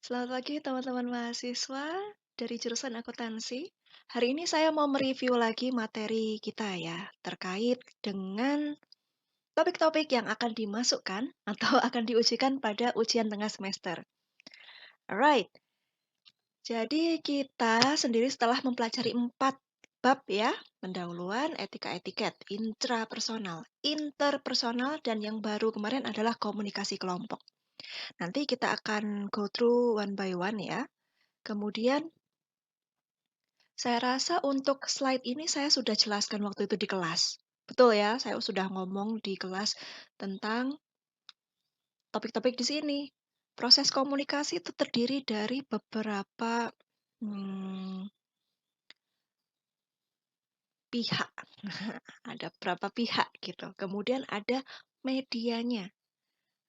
Selamat pagi teman-teman mahasiswa dari jurusan akuntansi. Hari ini saya mau mereview lagi materi kita ya, terkait dengan topik-topik yang akan dimasukkan atau akan diujikan pada ujian tengah semester. Alright, jadi kita sendiri setelah mempelajari 4 bab ya, pendahuluan, etika etiket, intrapersonal, interpersonal, dan yang baru kemarin adalah komunikasi kelompok. Nanti kita akan go through one by one ya. Kemudian saya rasa untuk slide ini saya sudah jelaskan waktu itu di kelas. Betul ya, saya sudah ngomong di kelas tentang topik-topik di sini. Proses komunikasi itu terdiri dari beberapa hmm, pihak. Ada beberapa pihak gitu. Kemudian ada medianya.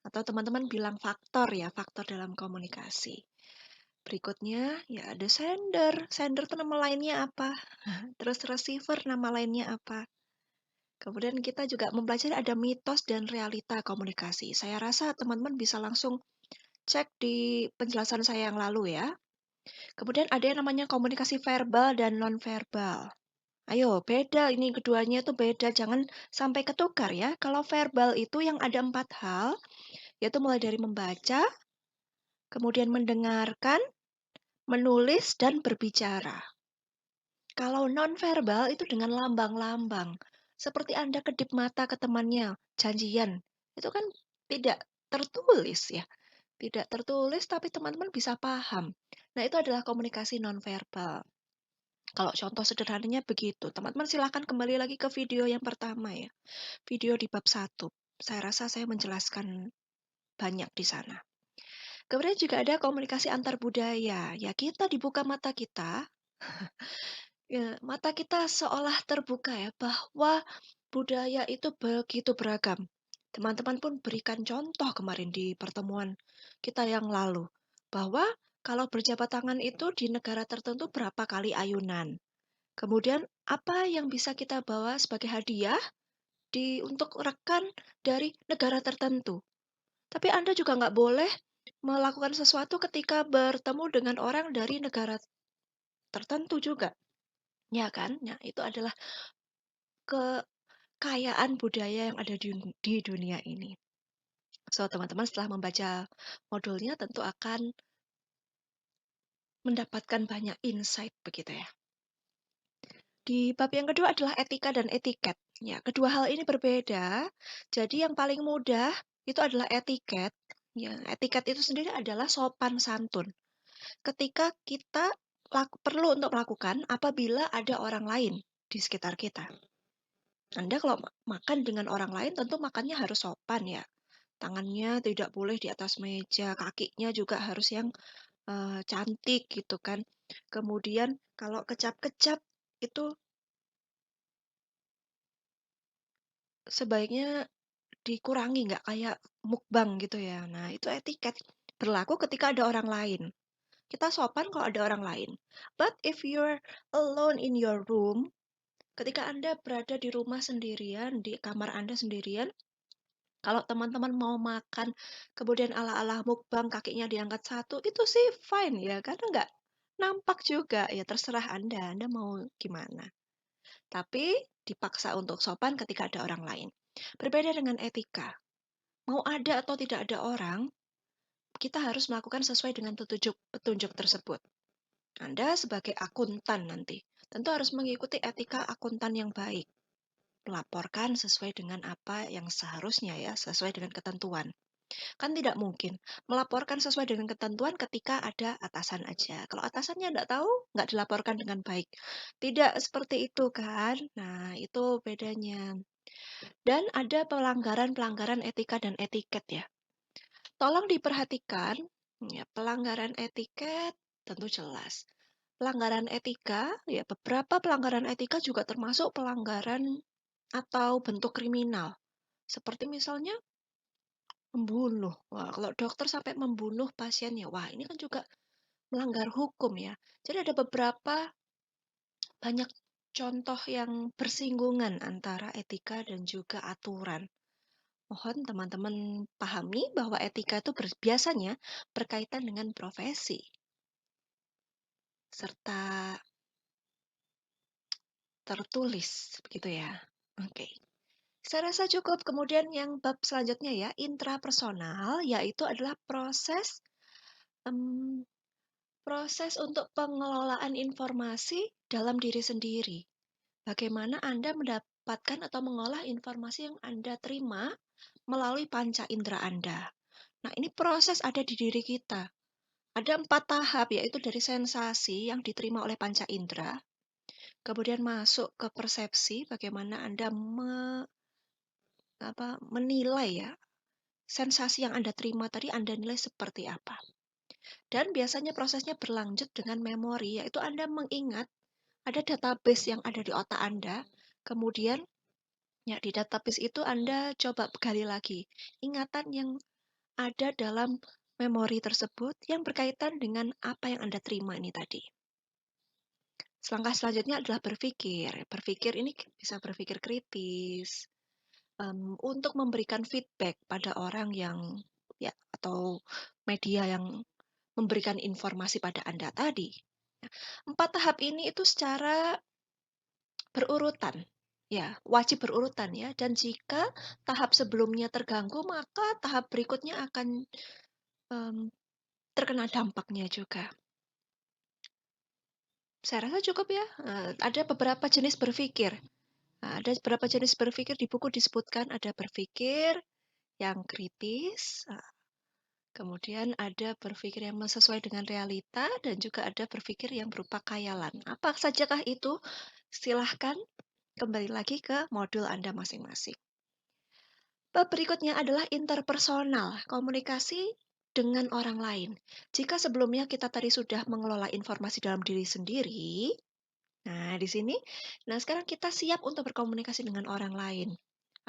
Atau teman-teman bilang faktor ya, faktor dalam komunikasi. Berikutnya ya ada sender. Sender itu nama lainnya apa? Terus receiver nama lainnya apa? Kemudian kita juga mempelajari ada mitos dan realita komunikasi. Saya rasa teman-teman bisa langsung cek di penjelasan saya yang lalu ya. Kemudian ada yang namanya komunikasi verbal dan nonverbal. Ayo, beda ini keduanya itu beda, jangan sampai ketukar ya. Kalau verbal itu yang ada 4 hal, yaitu mulai dari membaca, kemudian mendengarkan, menulis, dan berbicara. Kalau nonverbal itu dengan lambang-lambang. Seperti Anda kedip mata ke temannya, janjian. Itu kan tidak tertulis ya. Tidak tertulis tapi teman-teman bisa paham. Nah, itu adalah komunikasi nonverbal. Kalau contoh sederhananya begitu. Teman-teman silahkan kembali lagi ke video yang pertama ya. Video di bab 1. Saya rasa saya menjelaskan banyak di sana. Kemudian juga ada komunikasi antar budaya. Ya, kita dibuka mata kita. Ya, mata kita seolah terbuka ya bahwa budaya itu begitu beragam. Teman-teman pun berikan contoh kemarin di pertemuan kita yang lalu bahwa kalau berjabat tangan itu di negara tertentu berapa kali ayunan. Kemudian apa yang bisa kita bawa sebagai hadiah untuk rekan dari negara tertentu. Tapi Anda juga nggak boleh melakukan sesuatu ketika bertemu dengan orang dari negara tertentu juga. Ya kan? Nah, itu adalah kekayaan budaya yang ada di dunia ini. So, teman-teman setelah membaca modulnya tentu akan mendapatkan banyak insight begitu ya. Di bab yang kedua adalah etika dan etiket. Ya, kedua hal ini berbeda. Jadi yang paling mudah itu adalah etiket. Ya, etiket itu sendiri adalah sopan santun. Ketika kita perlu untuk melakukan apabila ada orang lain di sekitar kita. Anda kalau makan dengan orang lain tentu makannya harus sopan ya. Tangannya tidak boleh di atas meja, kakinya juga harus yang cantik gitu kan. Kemudian kalau kecap-kecap itu sebaiknya dikurangi, nggak kayak mukbang gitu ya. Nah, itu etiket berlaku ketika ada orang lain. Kita sopan kalau ada orang lain. But if you're alone in your room, ketika Anda berada di rumah sendirian, di kamar Anda sendirian, kalau teman-teman mau makan, kemudian ala-ala mukbang kakinya diangkat satu, itu sih fine ya, karena nggak nampak juga. Ya terserah Anda mau gimana. Tapi dipaksa untuk sopan ketika ada orang lain. Berbeda dengan etika. Mau ada atau tidak ada orang, kita harus melakukan sesuai dengan petunjuk tersebut. Anda sebagai akuntan nanti, tentu harus mengikuti etika akuntan yang baik. Melaporkan sesuai dengan apa yang seharusnya ya, sesuai dengan ketentuan. Kan tidak mungkin melaporkan sesuai dengan ketentuan ketika ada atasan aja. Kalau atasannya tidak tahu, nggak dilaporkan dengan baik. Tidak seperti itu kan? Nah, itu bedanya. Dan ada pelanggaran-pelanggaran etika dan etiket ya. Tolong diperhatikan, ya, pelanggaran etiket tentu jelas. Pelanggaran etika, ya beberapa pelanggaran etika juga termasuk pelanggaran atau bentuk kriminal. Seperti misalnya membunuh. Wah, kalau dokter sampai membunuh pasiennya, wah ini kan juga melanggar hukum ya. Jadi ada beberapa banyak contoh yang bersinggungan antara etika dan juga aturan. Mohon teman-teman pahami bahwa etika itu biasanya berkaitan dengan profesi, serta tertulis, begitu ya. Oke. Saya rasa cukup. Kemudian yang bab selanjutnya ya, intrapersonal, yaitu adalah mmm, proses untuk pengelolaan informasi dalam diri sendiri. Bagaimana Anda mendapatkan atau mengolah informasi yang Anda terima melalui panca indera Anda. Nah, ini proses ada di diri kita. Ada 4 tahap, yaitu dari sensasi yang diterima oleh panca indera, kemudian masuk ke persepsi, bagaimana Anda menilai ya, sensasi yang Anda terima tadi Anda nilai seperti apa. Dan biasanya prosesnya berlanjut dengan memori, yaitu Anda mengingat ada database yang ada di otak Anda, kemudian ya di database itu Anda coba gali lagi ingatan yang ada dalam memori tersebut yang berkaitan dengan apa yang Anda terima ini tadi. Langkah selanjutnya adalah berpikir. Berpikir ini bisa berpikir kritis, untuk memberikan feedback pada orang yang ya atau media yang memberikan informasi pada Anda tadi. Nah, 4 tahap ini itu secara berurutan, ya, wajib berurutan ya, dan jika tahap sebelumnya terganggu, maka tahap berikutnya akan, mmm, terkena dampaknya juga. Saya rasa cukup ya, ada beberapa jenis berpikir. Ada beberapa jenis berpikir di buku disebutkan ada berpikir yang kritis, kemudian ada berpikir yang sesuai dengan realita dan juga ada berpikir yang berupa khayalan. Apa sajakah itu? Silahkan kembali lagi ke modul Anda masing-masing. Bab berikutnya adalah interpersonal, komunikasi dengan orang lain. Jika sebelumnya kita tadi sudah mengelola informasi dalam diri sendiri, nah di sini, nah sekarang kita siap untuk berkomunikasi dengan orang lain.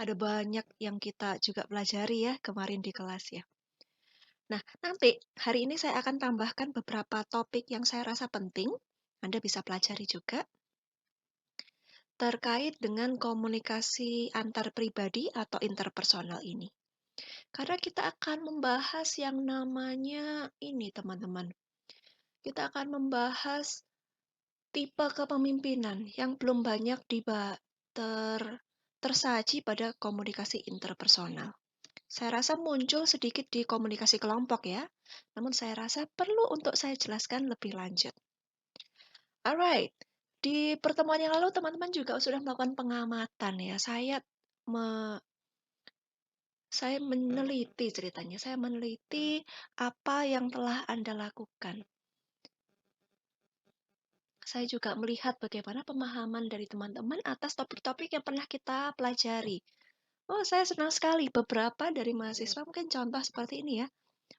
Ada banyak yang kita juga pelajari ya kemarin di kelas ya. Nah, nanti hari ini saya akan tambahkan beberapa topik yang saya rasa penting. Anda bisa pelajari juga terkait dengan komunikasi antar pribadi atau interpersonal ini. Karena kita akan membahas yang namanya ini, teman-teman. Kita akan membahas tipe kepemimpinan yang belum banyak ter tersaji pada komunikasi interpersonal. Saya rasa muncul sedikit di komunikasi kelompok ya, namun saya rasa perlu untuk saya jelaskan lebih lanjut. Alright, di pertemuan yang lalu teman-teman juga sudah melakukan pengamatan ya. Saya meneliti ceritanya, saya meneliti apa yang telah Anda lakukan. Saya juga melihat bagaimana pemahaman dari teman-teman atas topik-topik yang pernah kita pelajari. Oh, saya senang sekali beberapa dari mahasiswa mungkin contoh seperti ini ya,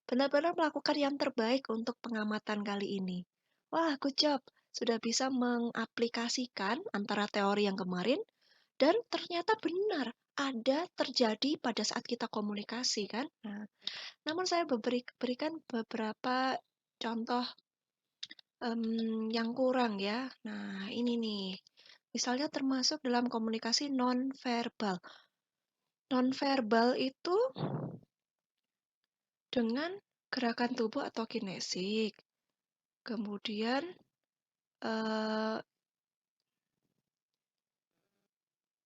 benar-benar melakukan yang terbaik untuk pengamatan kali ini. Wah, good job. Sudah bisa mengaplikasikan antara teori yang kemarin dan ternyata benar ada terjadi pada saat kita komunikasi kan. Nah, namun saya berikan beberapa contoh yang kurang ya. Nah, ini nih. Misalnya termasuk dalam komunikasi nonverbal. Nonverbal itu dengan gerakan tubuh atau kinesik. Kemudian eh,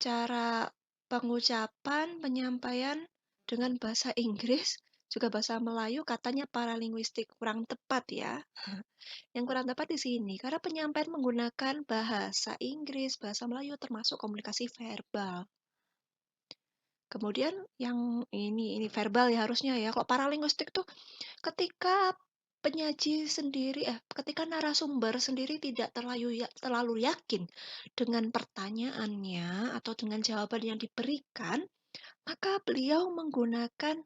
cara pengucapan, penyampaian dengan bahasa Inggris, juga bahasa Melayu katanya paralinguistik kurang tepat ya. Yang kurang tepat di sini karena penyampaian menggunakan bahasa Inggris, bahasa Melayu termasuk komunikasi verbal. Kemudian yang ini verbal ya harusnya ya. Kok paralinguistik tuh ketika ketika narasumber sendiri tidak terlalu yakin dengan pertanyaannya atau dengan jawaban yang diberikan, maka beliau menggunakan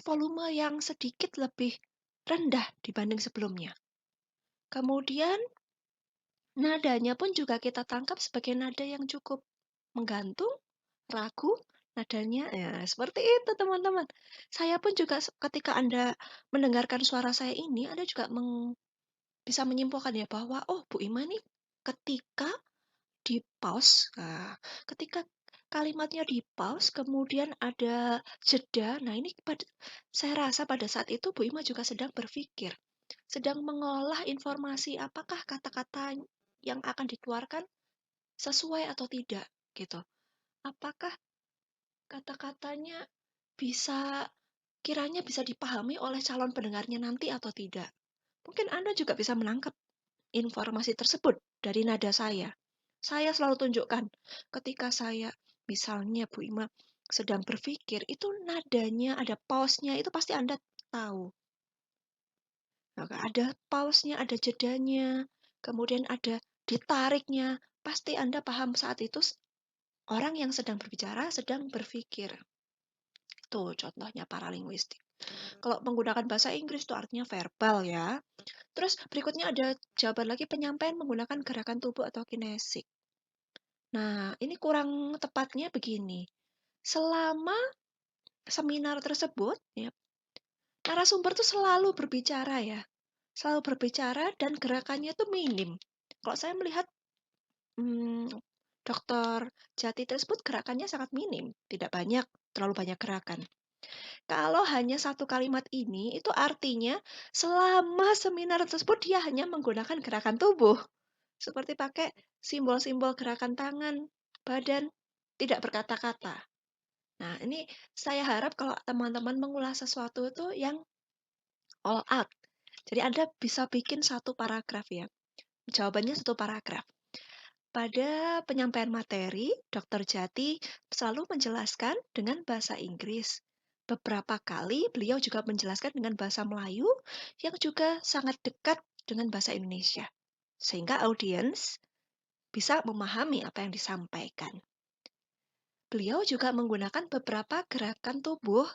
volume yang sedikit lebih rendah dibanding sebelumnya. Kemudian nadanya pun juga kita tangkap sebagai nada yang cukup menggantung, ragu, nadanya ya seperti itu teman-teman. Saya pun juga ketika Anda mendengarkan suara saya ini, Anda juga bisa menyimpulkan ya bahwa, oh Bu Ima nih ketika di pause, ketika kalimatnya di-pause, kemudian ada jeda. Nah, ini saya rasa pada saat itu Bu Ima juga sedang berpikir, sedang mengolah informasi apakah kata-kata yang akan dikeluarkan sesuai atau tidak, gitu. Apakah kata-katanya kiranya bisa dipahami oleh calon pendengarnya nanti atau tidak. Mungkin Anda juga bisa menangkap informasi tersebut dari nada saya. Saya selalu tunjukkan ketika saya, misalnya Bu Ima sedang berpikir, itu nadanya ada pause-nya, itu pasti Anda tahu. Maka ada pause-nya, ada jedanya, kemudian ada ditariknya. Pasti Anda paham saat itu orang yang sedang berbicara sedang berpikir. Itu contohnya paralinguistik. Kalau menggunakan bahasa Inggris itu artinya verbal ya. Terus berikutnya ada jawaban lagi, penyampaian menggunakan gerakan tubuh atau kinesik. Nah, ini kurang tepatnya begini. Selama seminar tersebut, ya, narasumber tuh selalu berbicara ya. Selalu berbicara dan gerakannya tuh minim. Kalau saya melihat Dokter Jati tersebut gerakannya sangat minim, tidak banyak, terlalu banyak gerakan. Kalau hanya satu kalimat ini, itu artinya selama seminar tersebut dia hanya menggunakan gerakan tubuh. Seperti pakai simbol-simbol gerakan tangan, badan, tidak berkata-kata. Nah, ini saya harap kalau teman-teman mengulas sesuatu itu yang all out. Jadi Anda bisa bikin satu paragraf ya. Jawabannya satu paragraf. Pada penyampaian materi, Dr. Jati selalu menjelaskan dengan bahasa Inggris. Beberapa kali beliau juga menjelaskan dengan bahasa Melayu yang juga sangat dekat dengan bahasa Indonesia. Sehingga audiens bisa memahami apa yang disampaikan. Beliau juga menggunakan beberapa gerakan tubuh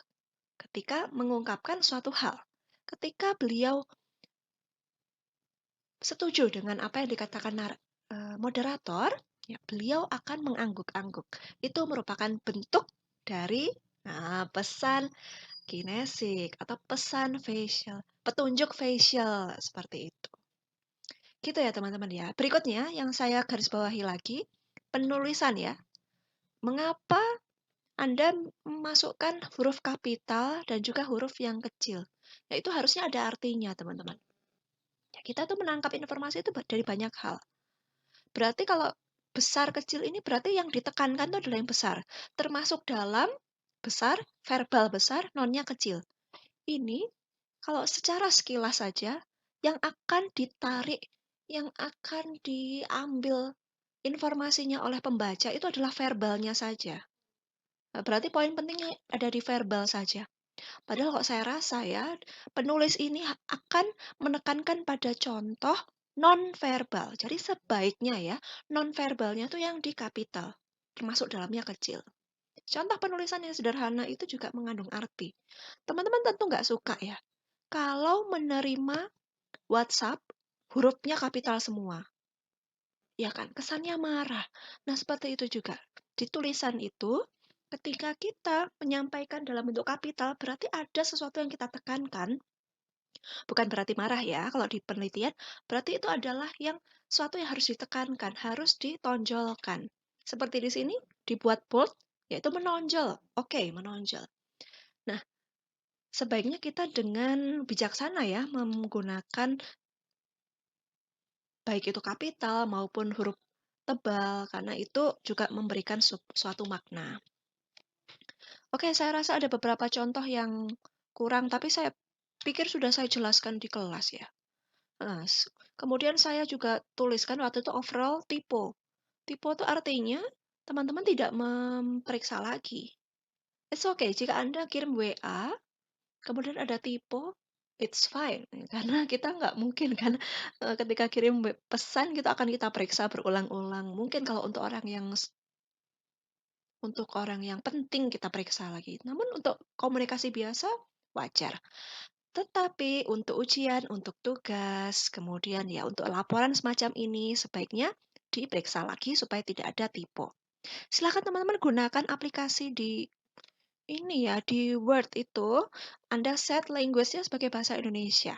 ketika mengungkapkan suatu hal. Ketika beliau setuju dengan apa yang dikatakan moderator, ya, beliau akan mengangguk-angguk. Itu merupakan bentuk dari pesan kinesik atau pesan facial, petunjuk facial seperti itu. Gitu ya teman-teman ya. Berikutnya yang saya garis bawahi lagi, penulisan ya. Mengapa Anda memasukkan huruf kapital dan juga huruf yang kecil? Ya, itu harusnya ada artinya, teman-teman. Ya, kita tuh menangkap informasi itu dari banyak hal. Berarti kalau besar kecil ini berarti yang ditekankan itu adalah yang besar. Termasuk dalam besar, verbal besar, nonnya kecil. Ini kalau secara sekilas saja, yang akan ditarik, yang akan diambil informasinya oleh pembaca itu adalah verbalnya saja. Nah, berarti poin pentingnya ada di verbal saja. Padahal kok saya rasa ya, penulis ini akan menekankan pada contoh non-verbal. Jadi sebaiknya ya, non-verbalnya tuh yang di kapital, termasuk dalamnya kecil. Contoh penulisan yang sederhana itu juga mengandung arti. Teman-teman tentu nggak suka ya, kalau menerima WhatsApp, hurufnya kapital semua. Ya kan, kesannya marah. Nah, seperti itu juga. Di tulisan itu, ketika kita menyampaikan dalam bentuk kapital, berarti ada sesuatu yang kita tekankan. Bukan berarti marah ya, kalau di penelitian, berarti itu adalah sesuatu yang harus ditekankan, harus ditonjolkan. Seperti di sini, dibuat bold, yaitu menonjol. Oke, menonjol. Nah, sebaiknya kita dengan bijaksana ya, menggunakan baik itu kapital maupun huruf tebal, karena itu juga memberikan suatu makna. Oke, saya rasa ada beberapa contoh yang kurang, tapi saya pikir sudah saya jelaskan di kelas ya. Nah, kemudian saya juga tuliskan waktu itu overall typo. Typo itu artinya teman-teman tidak memeriksa lagi. It's okay jika Anda kirim WA, kemudian ada typo, it's fine. Karena kita nggak mungkin kan ketika kirim pesan kita akan kita periksa berulang-ulang. Mungkin kalau untuk orang yang penting kita periksa lagi. Namun untuk komunikasi biasa wajar. Tetapi untuk ujian, untuk tugas, kemudian ya untuk laporan semacam ini sebaiknya diperiksa lagi supaya tidak ada typo. Silakan teman-teman gunakan aplikasi di ini ya, di Word itu Anda set language-nya sebagai bahasa Indonesia.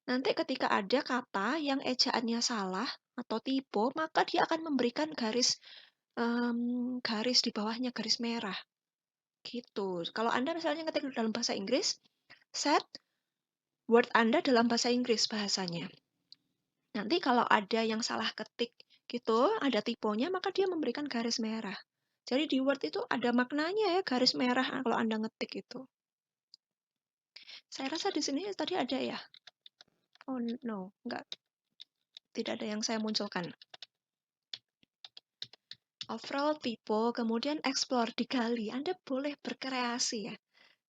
Nanti ketika ada kata yang ejaannya salah atau typo, maka dia akan memberikan garis garis di bawahnya garis merah, gitu. Kalau Anda misalnya ngetik dalam bahasa Inggris, set word Anda dalam bahasa Inggris bahasanya. Nanti kalau ada yang salah ketik gitu, ada tiponya, maka dia memberikan garis merah. Jadi di Word itu ada maknanya ya, garis merah kalau Anda ngetik itu. Saya rasa di sini tadi ada ya? Oh no, enggak. Tidak ada yang saya munculkan. Overall typo, kemudian explore, digali. Anda boleh berkreasi ya.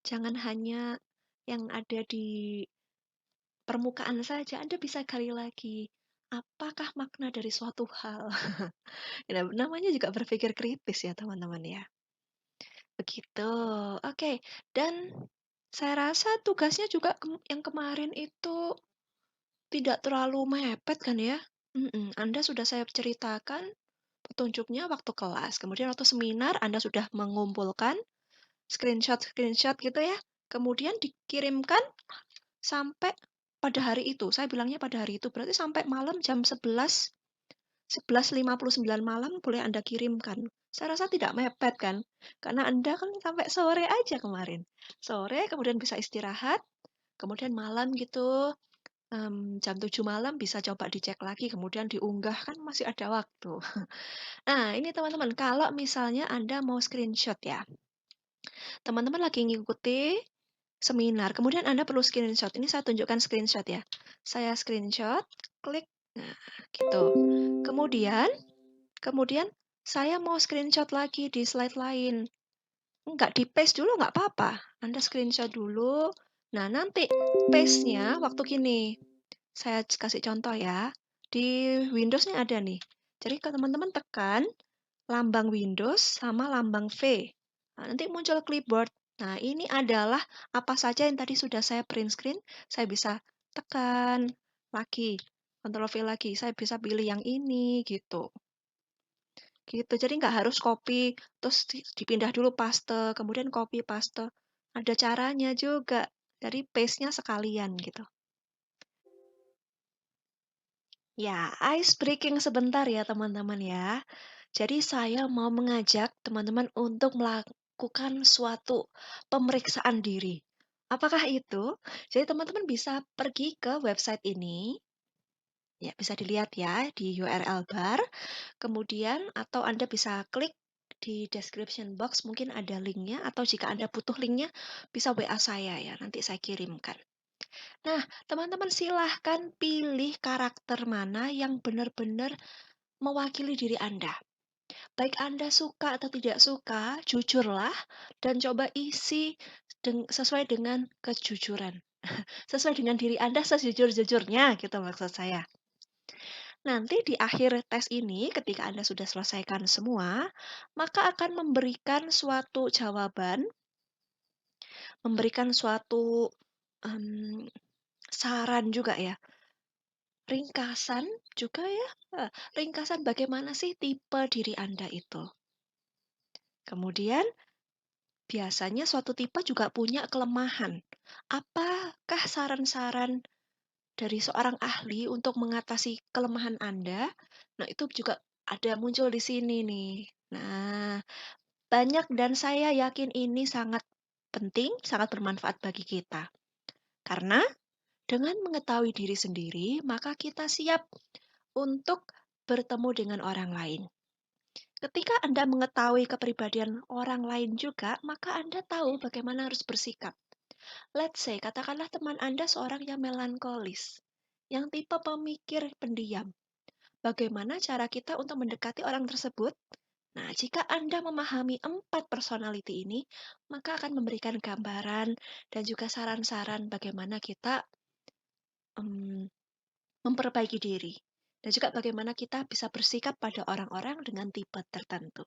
Jangan hanya yang ada di permukaan saja, Anda bisa gali lagi. Apakah makna dari suatu hal? Ya, namanya juga berpikir kritis ya teman-teman ya. Begitu. Oke, dan saya rasa tugasnya juga yang kemarin itu tidak terlalu mepet kan ya? Anda sudah saya ceritakan petunjuknya waktu kelas, kemudian waktu seminar Anda sudah mengumpulkan screenshot-screenshot gitu ya, kemudian dikirimkan sampai pada hari itu. Saya bilangnya pada hari itu, berarti sampai malam jam 11.59 malam boleh Anda kirimkan. Saya rasa tidak mepet kan? Karena Anda kan sampai sore aja kemarin. Sore kemudian bisa istirahat, kemudian malam gitu, jam 7 malam bisa coba dicek lagi, kemudian diunggah, kan masih ada waktu. Nah, ini teman-teman, kalau misalnya Anda mau screenshot ya, teman-teman lagi ngikuti seminar, kemudian Anda perlu screenshot. Ini saya tunjukkan screenshot ya. Saya screenshot, klik, nah gitu. Kemudian Kemudian saya mau screenshot lagi di slide lain. Enggak di-paste dulu nggak apa-apa. Anda screenshot dulu. Nah, nanti paste-nya waktu gini. Saya kasih contoh ya. Di Windows nih ada nih. Jadi kalau teman-teman tekan lambang Windows sama lambang V. Nah, nanti muncul clipboard. Nah, ini adalah apa saja yang tadi sudah saya print screen. Saya bisa tekan lagi. Ctrl V lagi. Saya bisa pilih yang ini gitu. Gitu, jadi nggak harus copy, terus dipindah dulu paste, kemudian copy paste. Ada caranya juga, jadi paste-nya sekalian gitu. Ya, ice breaking sebentar ya teman-teman ya. Jadi saya mau mengajak teman-teman untuk melakukan suatu pemeriksaan diri. Apakah itu? Jadi teman-teman bisa pergi ke website ini, ya bisa dilihat ya di URL bar. Kemudian atau Anda bisa klik di description box, mungkin ada linknya, atau jika Anda butuh linknya, bisa WA saya ya, nanti saya kirimkan. Nah, teman-teman silahkan pilih karakter mana yang benar-benar mewakili diri Anda. Baik Anda suka atau tidak suka, jujurlah dan coba isi sesuai dengan kejujuran. Sesuai dengan diri Anda sejujur-jujurnya, gitu maksud saya. Nanti di akhir tes ini, ketika Anda sudah selesaikan semua, maka akan memberikan suatu jawaban, memberikan suatu em, saran juga ya, ringkasan juga ya, ringkasan bagaimana sih tipe diri Anda itu. Kemudian biasanya suatu tipe juga punya kelemahan. Apakah saran-saran dari seorang ahli untuk mengatasi kelemahan Anda? Nah, itu juga ada muncul di sini nih. Nah, banyak dan saya yakin ini sangat penting, sangat bermanfaat bagi kita. Karena dengan mengetahui diri sendiri, maka kita siap untuk bertemu dengan orang lain. Ketika Anda mengetahui kepribadian orang lain juga, maka Anda tahu bagaimana harus bersikap. Let's say, katakanlah teman Anda seorang yang melankolis, yang tipe pemikir pendiam. Bagaimana cara kita untuk mendekati orang tersebut? Nah, jika Anda memahami 4 personality ini, maka akan memberikan gambaran dan juga saran-saran bagaimana kita um, memperbaiki diri. Dan juga bagaimana kita bisa bersikap pada orang-orang dengan tipe tertentu.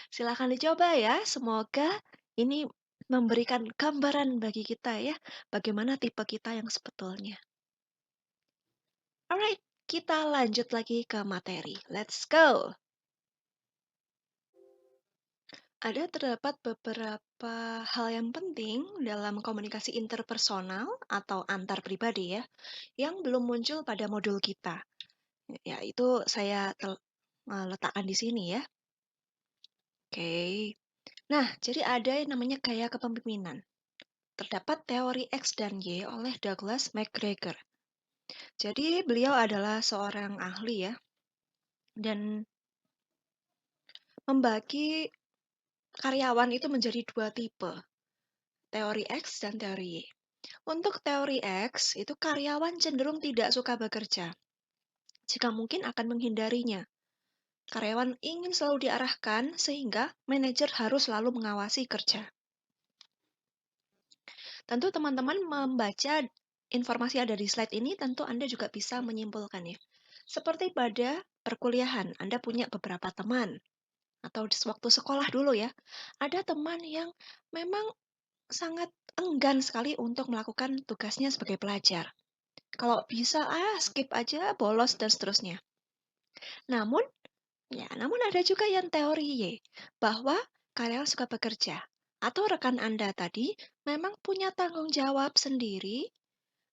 Silakan dicoba ya, semoga ini memberikan gambaran bagi kita ya, bagaimana tipe kita yang sebetulnya. Alright, kita lanjut lagi ke materi. Let's go! Terdapat beberapa hal yang penting dalam komunikasi interpersonal atau antar pribadi ya, yang belum muncul pada modul kita. Ya, itu saya letakkan di sini ya. Oke. Nah, jadi ada yang namanya gaya kepemimpinan. Terdapat teori X dan Y oleh Douglas McGregor. Jadi beliau adalah seorang ahli ya, dan membagi karyawan itu menjadi dua tipe, teori X dan teori Y. Untuk teori X, itu karyawan cenderung tidak suka bekerja. Jika mungkin akan menghindarinya. Karyawan ingin selalu diarahkan sehingga manajer harus selalu mengawasi kerja. Tentu teman-teman membaca informasi yang ada di slide ini, tentu Anda juga bisa menyimpulkannya. Seperti pada perkuliahan, Anda punya beberapa teman, atau di waktu sekolah dulu ya, ada teman yang memang sangat enggan sekali untuk melakukan tugasnya sebagai pelajar. Kalau bisa, skip aja, bolos, dan seterusnya. Namun, namun ada juga yang teori Y, bahwa karyawan suka bekerja, atau rekan Anda tadi memang punya tanggung jawab sendiri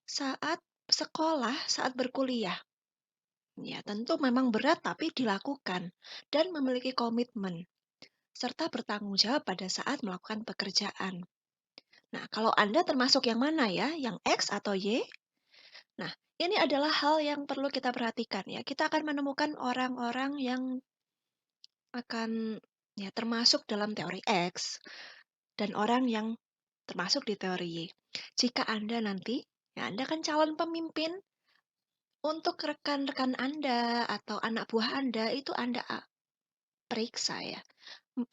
saat sekolah, saat berkuliah. Ya, tentu memang berat tapi dilakukan dan memiliki komitmen serta bertanggung jawab pada saat melakukan pekerjaan. Nah, kalau Anda termasuk yang mana ya? Yang X atau Y? Nah, ini adalah hal yang perlu kita perhatikan ya. Kita akan menemukan orang-orang yang akan ya termasuk dalam teori X dan orang yang termasuk di teori Y. Jika Anda nanti, ya Anda kan calon pemimpin, untuk rekan-rekan Anda atau anak buah Anda itu Anda periksa ya.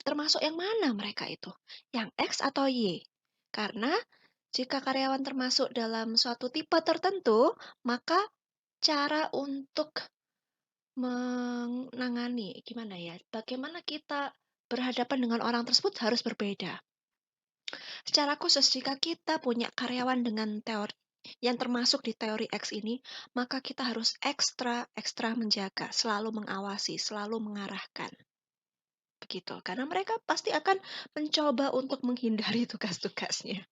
Termasuk yang mana mereka itu? Yang X atau Y? Karena jika karyawan termasuk dalam suatu tipe tertentu, maka cara untuk menangani, gimana ya, bagaimana kita berhadapan dengan orang tersebut harus berbeda. Secara khusus, jika kita punya karyawan dengan teori yang termasuk di teori X ini, maka kita harus ekstra menjaga, selalu mengawasi, selalu mengarahkan. Begitu, karena mereka pasti akan mencoba untuk menghindari tugas-tugasnya.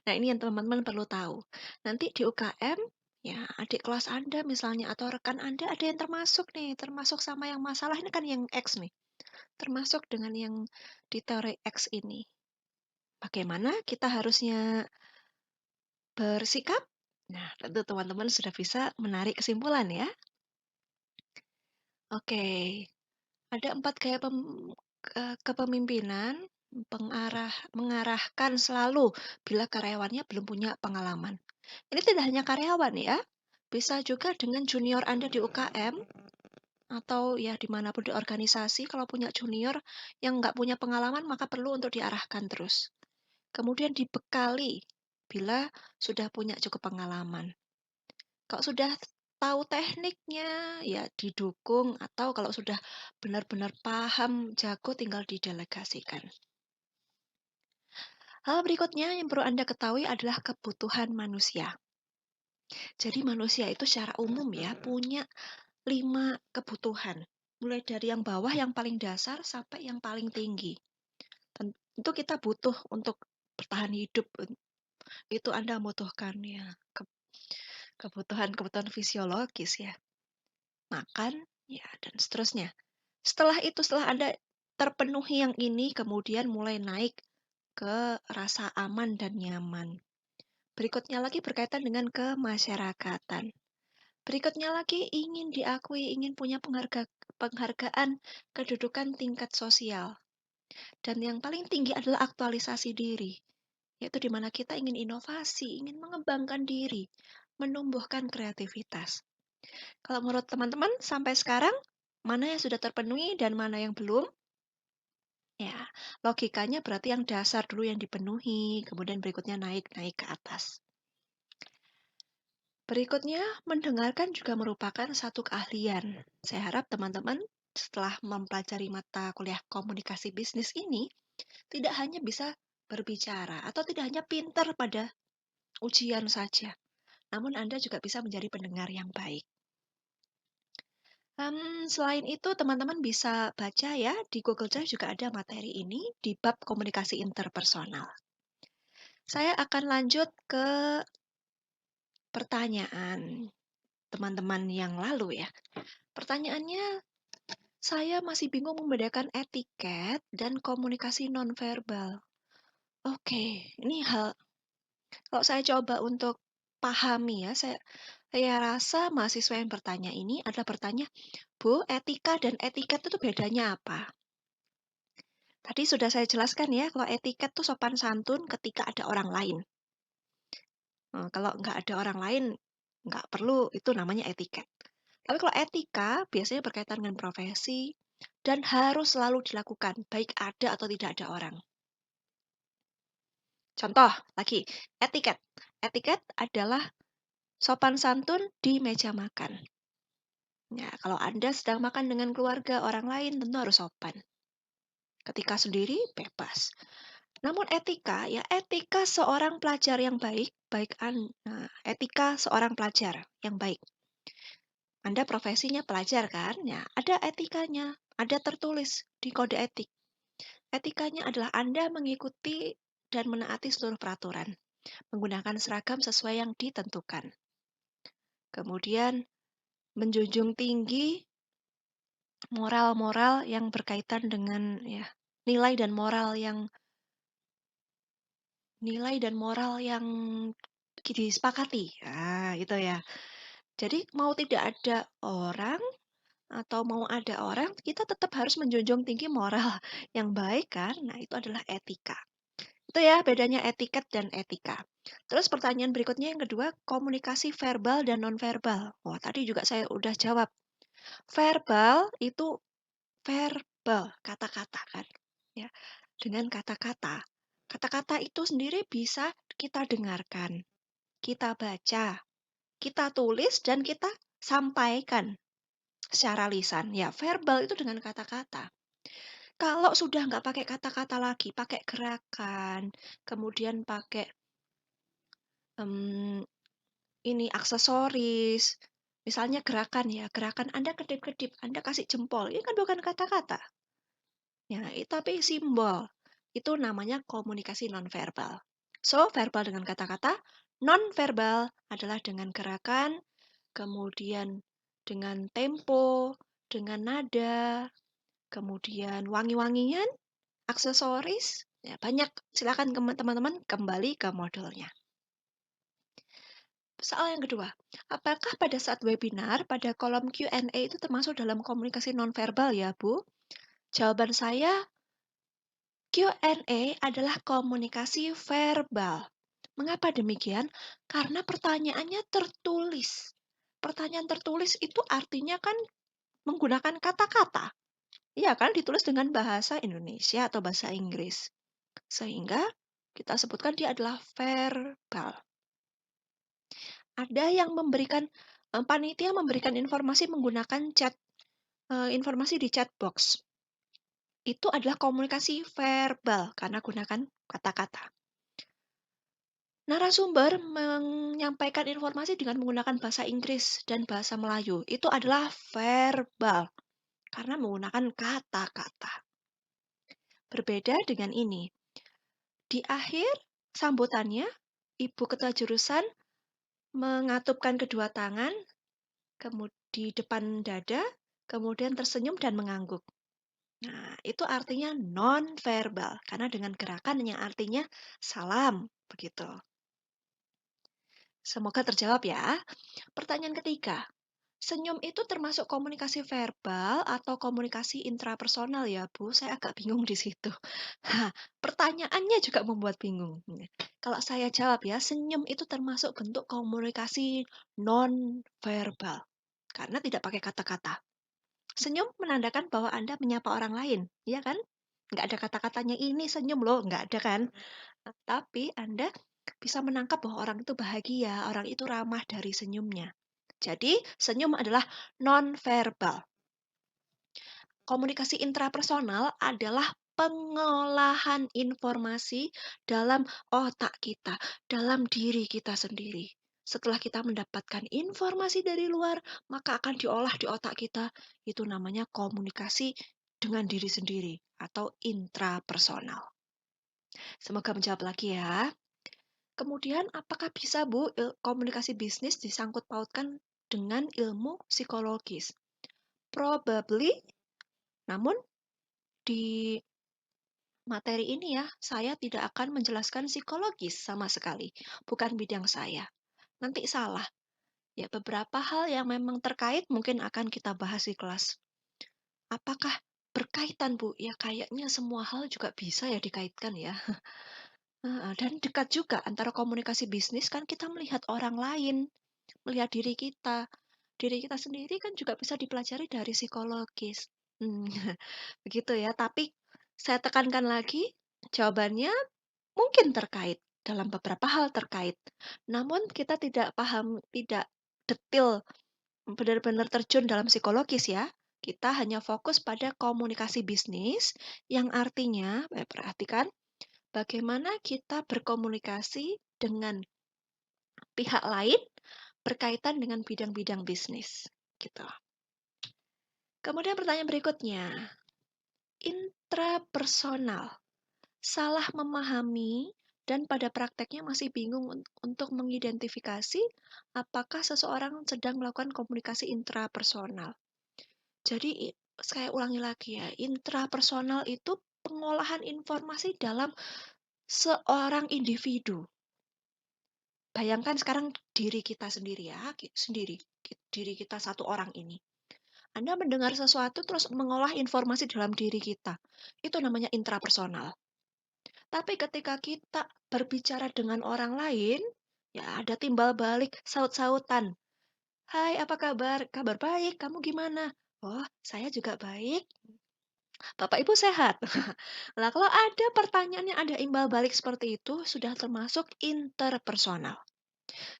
Nah, ini yang teman-teman perlu tahu. Nanti di UKM, ya adik kelas Anda misalnya atau rekan Anda ada yang termasuk nih, termasuk sama yang masalah ini kan yang X nih, termasuk dengan yang di teori X ini. Bagaimana kita harusnya bersikap? Nah, tentu teman-teman sudah bisa menarik kesimpulan ya. Oke, ada 4 gaya kepemimpinan, mengarahkan selalu bila karyawannya belum punya pengalaman. Ini tidak hanya karyawan ya, bisa juga dengan junior Anda di UKM, atau ya dimanapun di organisasi kalau punya junior yang nggak punya pengalaman maka perlu untuk diarahkan terus. Kemudian dibekali bila sudah punya cukup pengalaman. Kalau sudah tahu tekniknya, ya didukung atau kalau sudah benar-benar paham, jago tinggal didelegasikan. Hal berikutnya yang perlu Anda ketahui adalah kebutuhan manusia. Jadi manusia itu secara umum ya punya 5 kebutuhan. Mulai dari yang bawah yang paling dasar sampai yang paling tinggi. Tentu kita butuh untuk bertahan hidup. Itu Anda membutuhkan ya kebutuhan-kebutuhan fisiologis ya. Makan, ya dan seterusnya. Setelah Anda terpenuhi yang ini, kemudian mulai naik ke rasa aman dan nyaman. Berikutnya lagi berkaitan dengan kemasyarakatan. Berikutnya lagi ingin diakui, ingin punya penghargaan, kedudukan tingkat sosial. Dan yang paling tinggi adalah aktualisasi diri, yaitu di mana kita ingin inovasi, ingin mengembangkan diri, menumbuhkan kreativitas. Kalau menurut teman-teman sampai sekarang, mana yang sudah terpenuhi dan mana yang belum? Ya, logikanya berarti yang dasar dulu yang dipenuhi, kemudian berikutnya naik ke atas. Berikutnya, mendengarkan juga merupakan satu keahlian. Saya harap teman-teman setelah mempelajari mata kuliah komunikasi bisnis ini, tidak hanya bisa berbicara atau tidak hanya pintar pada ujian saja, namun Anda juga bisa menjadi pendengar yang baik. Selain itu, teman-teman bisa baca ya, di Google Drive juga ada materi ini di bab komunikasi interpersonal. Saya akan lanjut ke pertanyaan teman-teman yang lalu ya. Pertanyaannya, Saya masih bingung membedakan etiket dan komunikasi nonverbal. Oke, ini hal kalau saya coba untuk pahami ya, saya rasa mahasiswa yang bertanya ini adalah bertanya, "Bu, etika dan etiket itu bedanya apa?" Tadi sudah saya jelaskan ya, kalau etiket tuh sopan santun ketika ada orang lain. Kalau nggak ada orang lain, nggak perlu, itu namanya etiket. Tapi kalau etika biasanya berkaitan dengan profesi dan harus selalu dilakukan, baik ada atau tidak ada orang. Contoh lagi, etiket. Etiket adalah sopan santun di meja makan. Ya, kalau Anda sedang makan dengan keluarga orang lain, tentu harus sopan. Ketika sendiri, bebas. Namun etika, ya etika seorang pelajar yang baik, nah, etika seorang pelajar yang baik. Anda profesinya pelajar kan? Ya, ada etikanya, ada tertulis di kode etik. Etikanya adalah Anda mengikuti dan menaati seluruh peraturan, menggunakan seragam sesuai yang ditentukan. Kemudian menjunjung tinggi moral-moral yang berkaitan dengan ya nilai dan moral yang disepakati. Ah, itu ya. Jadi mau tidak ada orang atau mau ada orang, kita tetap harus menjunjung tinggi moral yang baik kan? Nah, itu adalah etika. Itu ya bedanya etiket dan etika. Terus pertanyaan berikutnya yang kedua, komunikasi verbal dan nonverbal. Oh, tadi juga saya udah jawab. Verbal itu verbal, kata-kata kan. Ya, dengan kata-kata. Kata-kata itu sendiri bisa kita dengarkan, kita baca, kita tulis, dan kita sampaikan secara lisan. Ya, verbal itu dengan kata-kata. Kalau sudah nggak pakai kata-kata lagi, pakai gerakan, kemudian pakai em, ini aksesoris, misalnya gerakan ya, gerakan Anda kedip-kedip, Anda kasih jempol, ini kan bukan kata-kata. Ya, tapi simbol. Itu namanya komunikasi nonverbal. So, verbal dengan kata-kata, nonverbal adalah dengan gerakan, kemudian dengan tempo, dengan nada, kemudian wangi-wangian, aksesoris, ya banyak. Silakan teman-teman kembali ke modulnya. Soal yang kedua, apakah pada saat webinar, pada kolom Q&A itu termasuk dalam komunikasi nonverbal ya, Bu? Jawaban saya, Q&A adalah komunikasi verbal. Mengapa demikian? Karena pertanyaannya tertulis. Pertanyaan tertulis itu artinya kan menggunakan kata-kata. Iya kan, ditulis dengan bahasa Indonesia atau bahasa Inggris. Sehingga kita sebutkan dia adalah verbal. Ada yang memberikan, panitia memberikan informasi menggunakan informasi di chat box. Itu adalah komunikasi verbal karena gunakan kata-kata. Narasumber menyampaikan informasi dengan menggunakan bahasa Inggris dan bahasa Melayu. Itu adalah verbal karena menggunakan kata-kata. Berbeda dengan ini. Di akhir sambutannya, Ibu Ketua Jurusan mengatupkan kedua tangan, kemudian di depan dada, kemudian tersenyum dan mengangguk. Nah, itu artinya non-verbal, karena dengan gerakan yang artinya salam, begitu. Semoga terjawab ya. Pertanyaan ketiga, senyum itu termasuk komunikasi verbal atau komunikasi intrapersonal ya, Bu? Saya agak bingung di situ. Nah, pertanyaannya juga membuat bingung. Kalau saya jawab ya, senyum itu termasuk bentuk komunikasi non-verbal. Karena tidak pakai kata-kata. Senyum menandakan bahwa Anda menyapa orang lain, ya kan? Nggak ada kata-katanya ini senyum loh, nggak ada kan? Nah, tapi Anda bisa menangkap bahwa orang itu bahagia, orang itu ramah dari senyumnya. Jadi, senyum adalah non-verbal. Komunikasi intrapersonal adalah pengolahan informasi dalam otak kita, dalam diri kita sendiri. Setelah kita mendapatkan informasi dari luar, maka akan diolah di otak kita. Itu namanya komunikasi dengan diri sendiri atau intrapersonal. Semoga menjawab lagi ya. Kemudian, apakah bisa, Bu, komunikasi bisnis disangkut pautkan dengan ilmu psikologis? Probably Namun di materi ini ya, saya tidak akan menjelaskan psikologis sama sekali, bukan bidang saya. Nanti salah. Ya, beberapa hal yang memang terkait mungkin akan kita bahas di kelas. Apakah berkaitan, Bu? Ya, kayaknya semua hal juga bisa ya dikaitkan ya. Heeh, dan dekat juga antara komunikasi bisnis kan kita melihat orang lain, melihat diri kita. Diri kita sendiri kan juga bisa dipelajari dari psikologis. Hmm, begitu ya. Tapi saya tekankan lagi, jawabannya mungkin terkait, dalam beberapa hal terkait. Namun kita tidak paham, tidak detil, benar-benar terjun dalam psikologis ya. Kita hanya fokus pada komunikasi bisnis yang artinya, perhatikan bagaimana kita berkomunikasi dengan pihak lain berkaitan dengan bidang-bidang bisnis, gitu. Kemudian pertanyaan berikutnya, intrapersonal. Salah memahami dan pada prakteknya masih bingung untuk mengidentifikasi apakah seseorang sedang melakukan komunikasi intrapersonal. Jadi, saya ulangi lagi ya, intrapersonal itu pengolahan informasi dalam seorang individu. Bayangkan sekarang diri kita sendiri ya, sendiri, diri kita satu orang ini. Anda mendengar sesuatu terus mengolah informasi dalam diri kita. Itu namanya intrapersonal. Tapi ketika kita berbicara dengan orang lain, ya ada timbal balik saut-sautan. Hai, apa kabar? Kabar baik, kamu gimana? Oh, saya juga baik. Bapak Ibu sehat. Nah, kalau ada pertanyaan yang ada imbal balik seperti itu, sudah termasuk interpersonal.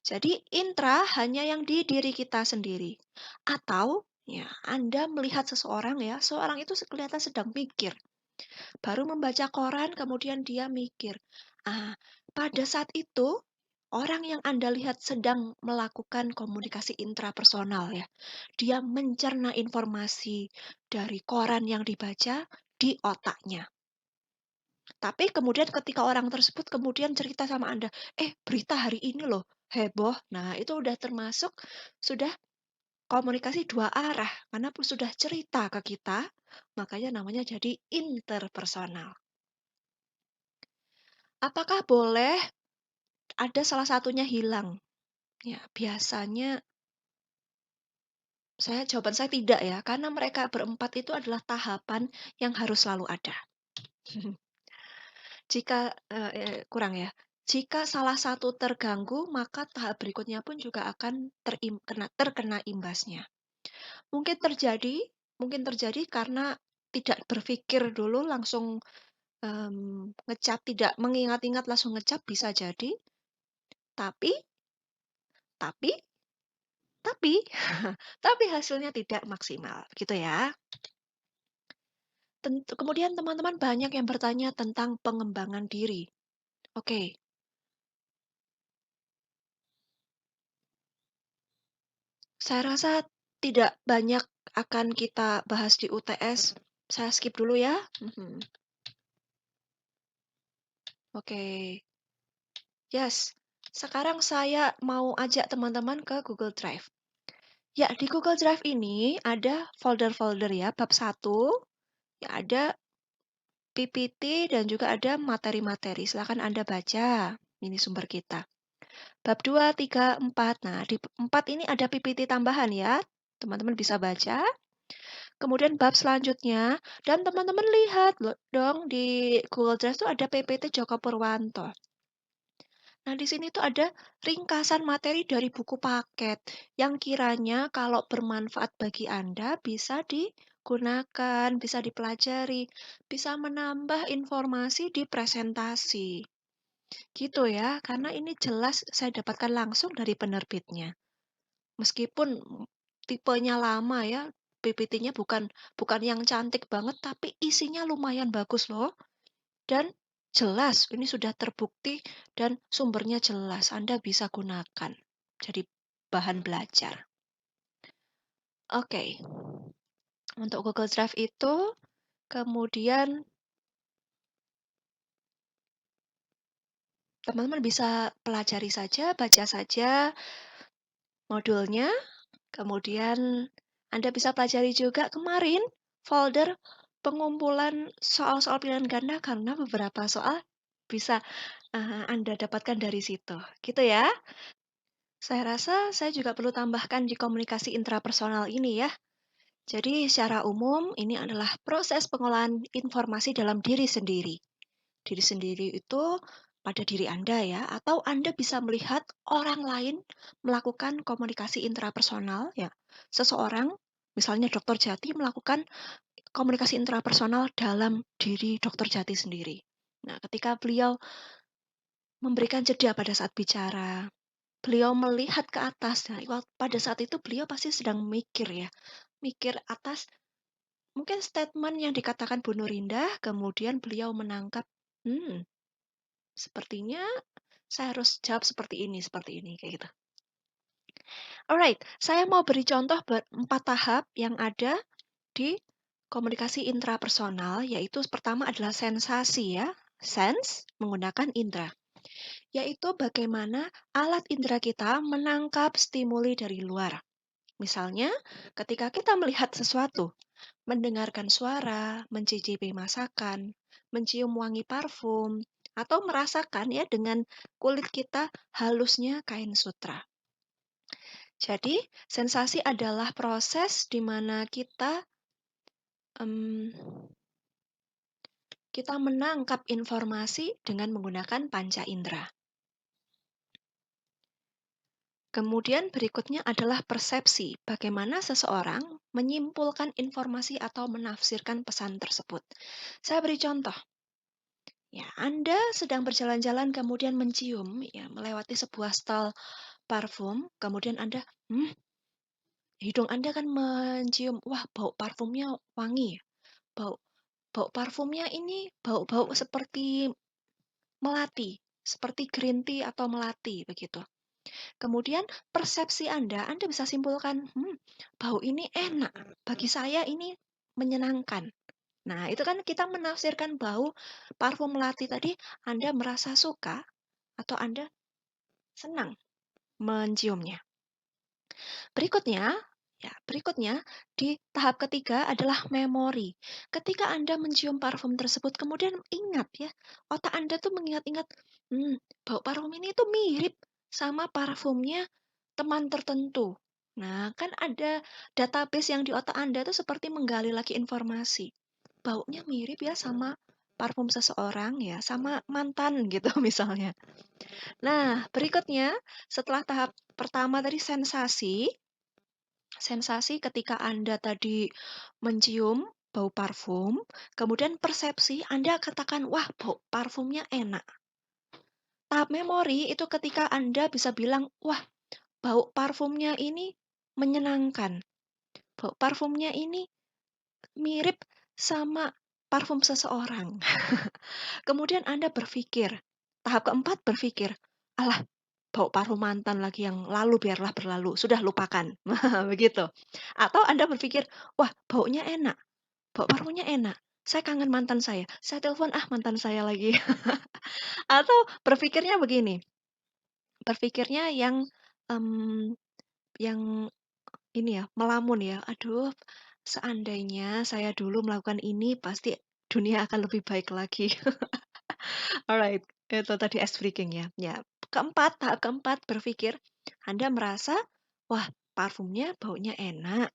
Jadi, intra hanya yang di diri kita sendiri. Atau, ya, Anda melihat seseorang ya, seorang itu kelihatan sedang mikir. Baru membaca koran, kemudian dia mikir. Pada saat itu, orang yang Anda lihat sedang melakukan komunikasi intrapersonal ya. Dia mencerna informasi dari koran yang dibaca di otaknya. Tapi kemudian ketika orang tersebut kemudian cerita sama Anda, berita hari ini loh, heboh. Nah, itu udah termasuk sudah komunikasi dua arah, karena pun sudah cerita ke kita, makanya namanya jadi interpersonal. Apakah boleh ada salah satunya hilang? Ya, biasanya jawaban saya tidak ya, karena mereka berempat itu adalah tahapan yang harus selalu ada. Jika kurang ya, jika salah satu terganggu, maka tahap berikutnya pun juga akan terkena imbasnya. Mungkin terjadi karena tidak berpikir dulu langsung ngecap, tidak mengingat-ingat langsung ngecap bisa jadi, tapi tapi tapi tapi hasilnya tidak maksimal, gitu ya. Kemudian teman-teman banyak yang bertanya tentang pengembangan diri. Oke, saya rasa tidak banyak akan kita bahas di UTS. Saya skip dulu ya. Oke, yes. Sekarang saya mau ajak teman-teman ke Google Drive. Ya, di Google Drive ini ada folder-folder ya, bab 1, ya ada PPT dan juga ada materi-materi. Silakan Anda baca. Ini sumber kita. Bab 2, 3, 4. Nah, di 4 ini ada PPT tambahan ya. Teman-teman bisa baca. Kemudian bab selanjutnya, dan teman-teman lihat loh dong di Google Drive itu ada PPT Joko Purwanto. Nah, di sini tuh ada ringkasan materi dari buku paket yang kiranya kalau bermanfaat bagi Anda bisa digunakan, bisa dipelajari, bisa menambah informasi di presentasi. Gitu ya, karena ini jelas saya dapatkan langsung dari penerbitnya. Meskipun tipenya lama ya, PPT-nya bukan bukan yang cantik banget, tapi isinya lumayan bagus loh. Dan jelas, ini sudah terbukti dan sumbernya jelas, Anda bisa gunakan. Jadi bahan belajar. Oke, untuk Google Drive itu, kemudian teman-teman bisa pelajari saja, baca saja modulnya. Kemudian Anda bisa pelajari juga kemarin folder pengumpulan soal-soal pilihan ganda karena beberapa soal bisa, Anda dapatkan dari situ, gitu ya. Saya rasa saya juga perlu tambahkan di komunikasi intrapersonal ini ya. Jadi secara umum ini adalah proses pengolahan informasi dalam diri sendiri. Diri sendiri itu pada diri Anda ya, atau Anda bisa melihat orang lain melakukan komunikasi intrapersonal ya. Seseorang, misalnya Dokter Jati melakukan komunikasi intrapersonal dalam diri Dokter Jati sendiri. Nah, ketika beliau memberikan jeda pada saat bicara, beliau melihat ke atas. Nah, pada saat itu beliau pasti sedang mikir ya, mikir atas mungkin statement yang dikatakan Bu Nurindah, kemudian beliau menangkap, "Hmm, sepertinya saya harus jawab seperti ini," kayak gitu. Alright, saya mau beri contoh 4 tahap yang ada di komunikasi intrapersonal, yaitu pertama adalah sensasi ya, sense menggunakan indera, yaitu bagaimana alat indera kita menangkap stimuli dari luar. Misalnya, ketika kita melihat sesuatu, mendengarkan suara, mencicipi masakan, mencium wangi parfum, atau merasakan ya dengan kulit kita halusnya kain sutra. Jadi, sensasi adalah proses di mana em, kita menangkap informasi dengan menggunakan panca indera. Kemudian berikutnya adalah persepsi, bagaimana seseorang menyimpulkan informasi atau menafsirkan pesan tersebut. Saya beri contoh. Ya, Anda sedang berjalan-jalan kemudian mencium ya melewati sebuah stall parfum, kemudian Anda, hidung Anda kan mencium, wah bau parfumnya wangi ya. Bau bau parfumnya ini bau-bau seperti melati, seperti green tea atau melati begitu. Kemudian persepsi Anda bisa simpulkan, bau ini enak, bagi saya ini menyenangkan. Nah, itu kan kita menafsirkan bau parfum melati tadi, Anda merasa suka atau Anda senang menciumnya. Berikutnya, di tahap ketiga adalah memori. Ketika Anda mencium parfum tersebut, kemudian ingat ya, otak Anda tuh mengingat-ingat, bau parfum ini tuh mirip sama parfumnya teman tertentu. Nah, kan ada database yang di otak Anda tuh seperti menggali lagi informasi. Baunya mirip ya sama parfum seseorang ya, sama mantan gitu misalnya. Nah, berikutnya setelah tahap pertama tadi sensasi ketika Anda tadi mencium bau parfum, kemudian persepsi Anda katakan, "Wah, bau parfumnya enak." Tahap memori itu ketika Anda bisa bilang, "Wah, bau parfumnya ini menyenangkan. Bau parfumnya ini mirip sama parfum seseorang." Kemudian Anda berpikir, tahap keempat berpikir, "Alah, bau parfum mantan lagi yang lalu biarlah berlalu, sudah lupakan." Begitu. Atau Anda berpikir, "Wah, baunya enak, bau parfumnya enak. Saya kangen mantan saya telepon ah mantan saya lagi." Atau berpikirnya begini, berpikirnya mmm, yang ini ya, melamun ya, "Aduh, seandainya saya dulu melakukan ini, pasti dunia akan lebih baik lagi." Alright, itu tadi ice breaking ya. Ya, tahap keempat berpikir, Anda merasa, wah parfumnya baunya enak,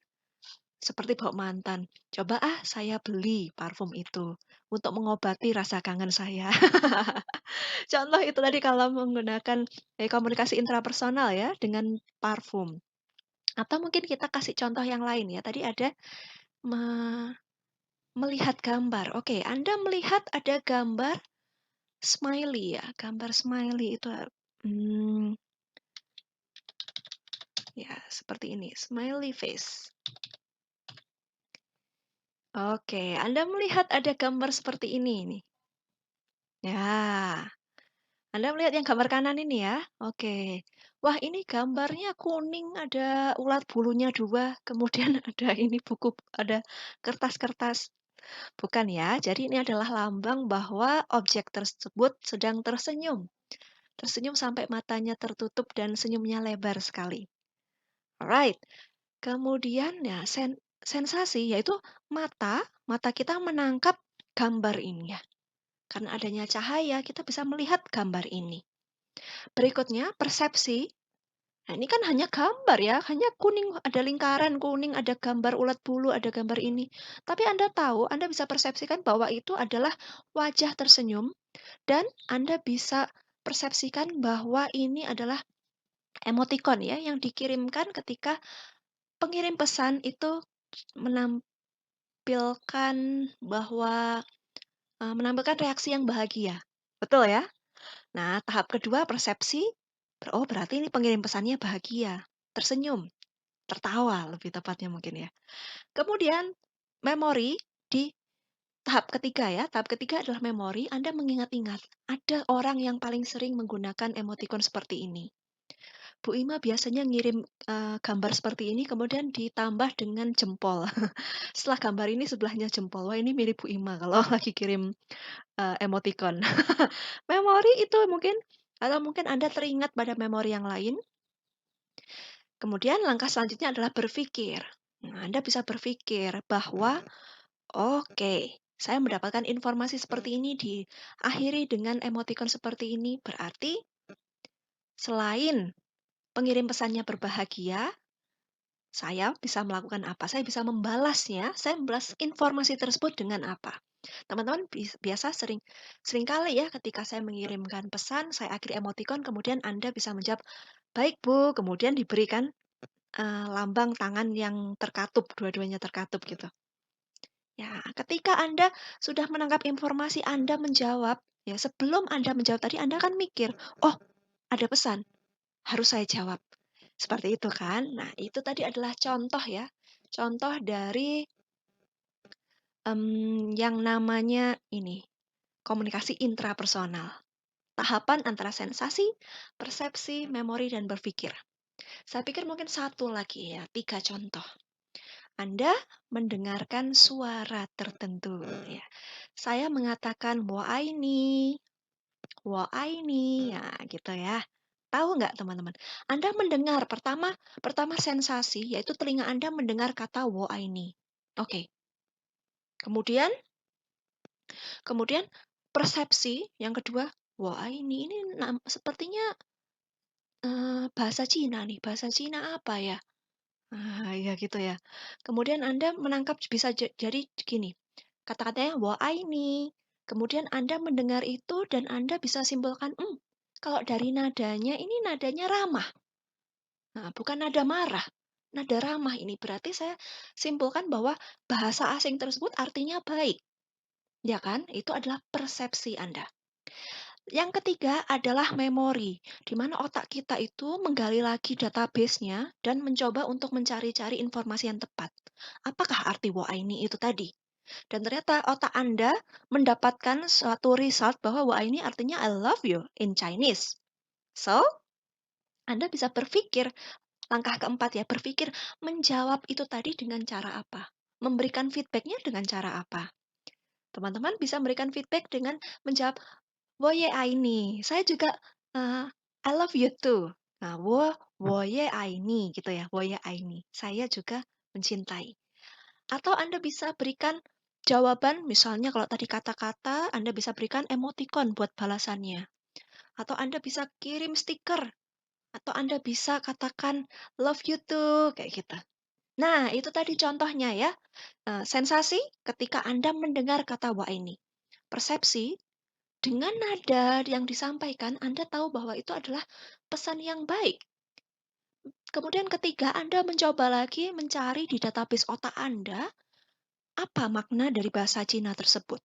seperti bau mantan. Coba saya beli parfum itu untuk mengobati rasa kangen saya. Contoh itu tadi kalau menggunakan komunikasi intrapersonal ya dengan parfum. Atau mungkin kita kasih contoh yang lain ya. Tadi ada me- melihat gambar. Oke, Anda melihat ada gambar smiley ya, gambar smiley itu, mmm, ya seperti ini, smiley face. Oke, Anda melihat ada gambar seperti ini nih. Ya, Anda melihat yang gambar kanan ini ya? Oke. Wah, ini gambarnya kuning, ada ulat bulunya 2, kemudian ada ini buku, ada kertas-kertas. Bukan ya, jadi ini adalah lambang bahwa objek tersebut sedang tersenyum. Tersenyum sampai matanya tertutup dan senyumnya lebar sekali. Alright. Kemudian ya sensasi yaitu mata mata kita menangkap gambar ini ya. Karena adanya cahaya, kita bisa melihat gambar ini. Berikutnya, persepsi. Nah, ini kan hanya gambar ya, hanya kuning, ada lingkaran kuning, ada gambar ulat bulu, ada gambar ini. Tapi Anda tahu, Anda bisa persepsikan bahwa itu adalah wajah tersenyum, dan Anda bisa persepsikan bahwa ini adalah emoticon ya, yang dikirimkan ketika pengirim pesan itu menampilkan bahwa menampilkan reaksi yang bahagia. Betul ya? Nah, tahap kedua persepsi, oh berarti ini pengirim pesannya bahagia, tersenyum, tertawa lebih tepatnya mungkin ya. Kemudian memori di tahap ketiga ya, tahap ketiga adalah memori, Anda mengingat-ingat, ada orang yang paling sering menggunakan emoticon seperti ini. Bu Ima biasanya ngirim, gambar seperti ini kemudian ditambah dengan jempol. Setelah gambar ini sebelahnya jempol, wah ini mirip Bu Ima kalau lagi kirim, emoticon. Memori itu mungkin atau mungkin Anda teringat pada memori yang lain. Kemudian langkah selanjutnya adalah berpikir. Nah, Anda bisa berpikir bahwa, "Oke, saya mendapatkan informasi seperti ini diakhiri dengan emoticon seperti ini, berarti selain pengirim pesannya berbahagia, saya bisa melakukan apa? Saya bisa membalasnya, saya membalas informasi tersebut dengan apa?" Teman-teman biasa seringkali ya ketika saya mengirimkan pesan, saya akhiri emoticon, kemudian Anda bisa menjawab, "Baik Bu," kemudian diberikan, lambang tangan yang terkatup, dua-duanya terkatup gitu. Ya, ketika Anda sudah menangkap informasi, Anda menjawab, ya sebelum Anda menjawab tadi Anda kan mikir, "Oh, ada pesan, harus saya jawab." Seperti itu kan. Nah, itu tadi adalah contoh ya, contoh dari, yang namanya ini, komunikasi intrapersonal. Tahapan antara sensasi, persepsi, memori, dan berpikir. Saya pikir mungkin satu lagi ya, 3 contoh. Anda mendengarkan suara tertentu ya. Saya mengatakan "wa aini", ya gitu ya. Tahu nggak teman-teman? Anda mendengar pertama pertama sensasi yaitu telinga Anda mendengar kata "wa aini". Oke. Kemudian kemudian persepsi yang kedua, "wa aini ini sepertinya, bahasa Cina nih, bahasa Cina apa ya?" Ya gitu ya. Kemudian Anda menangkap bisa jadi gini, kata-katanya "wa aini". Kemudian Anda mendengar itu dan Anda bisa simpulkan, kalau dari nadanya, ini nadanya ramah. Nah, bukan nada marah, nada ramah ini. Berarti saya simpulkan bahwa bahasa asing tersebut artinya baik, ya kan? Itu adalah persepsi Anda. Yang ketiga adalah memori, di mana otak kita itu menggali lagi database-nya dan mencoba untuk mencari-cari informasi yang tepat. Apakah arti "wa aini" itu tadi? Dan ternyata otak Anda mendapatkan suatu result bahwa "wa aini" artinya I love you in Chinese. So, Anda bisa berpikir, langkah keempat ya, berpikir menjawab itu tadi dengan cara apa? Memberikan feedback-nya dengan cara apa? Teman-teman bisa memberikan feedback dengan menjawab, "Woye Aini, saya juga, I love you too." Nah, woye Aini gitu ya, woye Aini, saya juga mencintai. Atau Anda bisa berikan jawaban, misalnya kalau tadi kata-kata, Anda bisa berikan emoticon buat balasannya. Atau Anda bisa kirim stiker, atau Anda bisa katakan, "Love you too," kayak gitu. Nah, itu tadi contohnya ya, sensasi ketika Anda mendengar kata "wa ini". Persepsi, dengan nada yang disampaikan, Anda tahu bahwa itu adalah pesan yang baik. Kemudian ketiga, Anda mencoba lagi mencari di database otak Anda, apa makna dari bahasa Cina tersebut.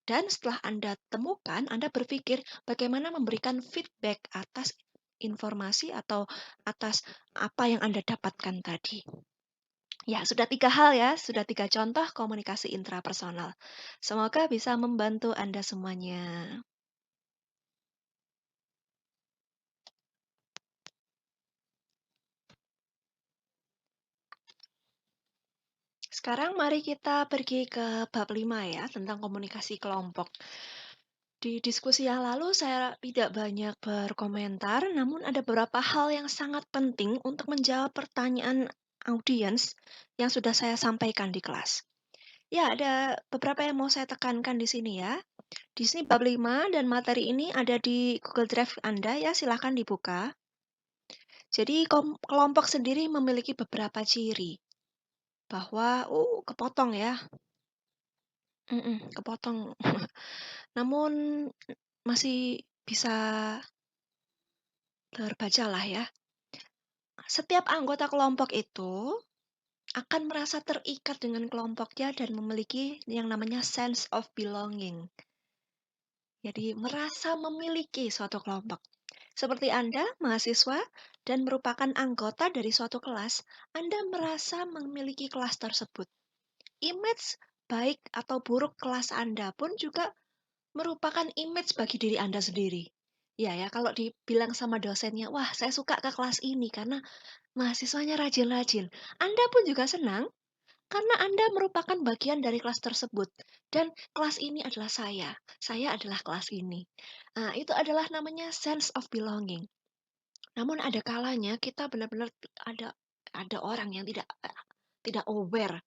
Dan setelah Anda temukan, Anda berpikir bagaimana memberikan feedback atas informasi atau atas apa yang Anda dapatkan tadi. Ya, sudah 3 hal ya, sudah 3 contoh komunikasi intrapersonal. Semoga bisa membantu Anda semuanya. Sekarang mari kita pergi ke bab 5 ya, tentang komunikasi kelompok. Di diskusi yang lalu saya tidak banyak berkomentar, namun ada beberapa hal yang sangat penting untuk menjawab pertanyaan audiens yang sudah saya sampaikan di kelas. Ya, ada beberapa yang mau saya tekankan di sini ya. Di sini bab 5 dan materi ini ada di Google Drive Anda ya, silahkan dibuka. Jadi kelompok sendiri memiliki beberapa ciri bahwa, kepotong ya, kepotong. Namun masih bisa terbacalah ya. Setiap anggota kelompok itu akan merasa terikat dengan kelompoknya dan memiliki yang namanya sense of belonging. Jadi merasa memiliki suatu kelompok. Seperti Anda, mahasiswa, dan merupakan anggota dari suatu kelas, Anda merasa memiliki kelas tersebut. Image baik atau buruk kelas Anda pun juga merupakan image bagi diri Anda sendiri. Ya, kalau dibilang sama dosennya, wah saya suka ke kelas ini karena mahasiswanya rajin-rajin. Anda pun juga senang karena Anda merupakan bagian dari kelas tersebut. Dan kelas ini adalah saya adalah kelas ini. Nah, itu adalah namanya sense of belonging. Namun ada kalanya kita benar-benar ada orang yang tidak aware,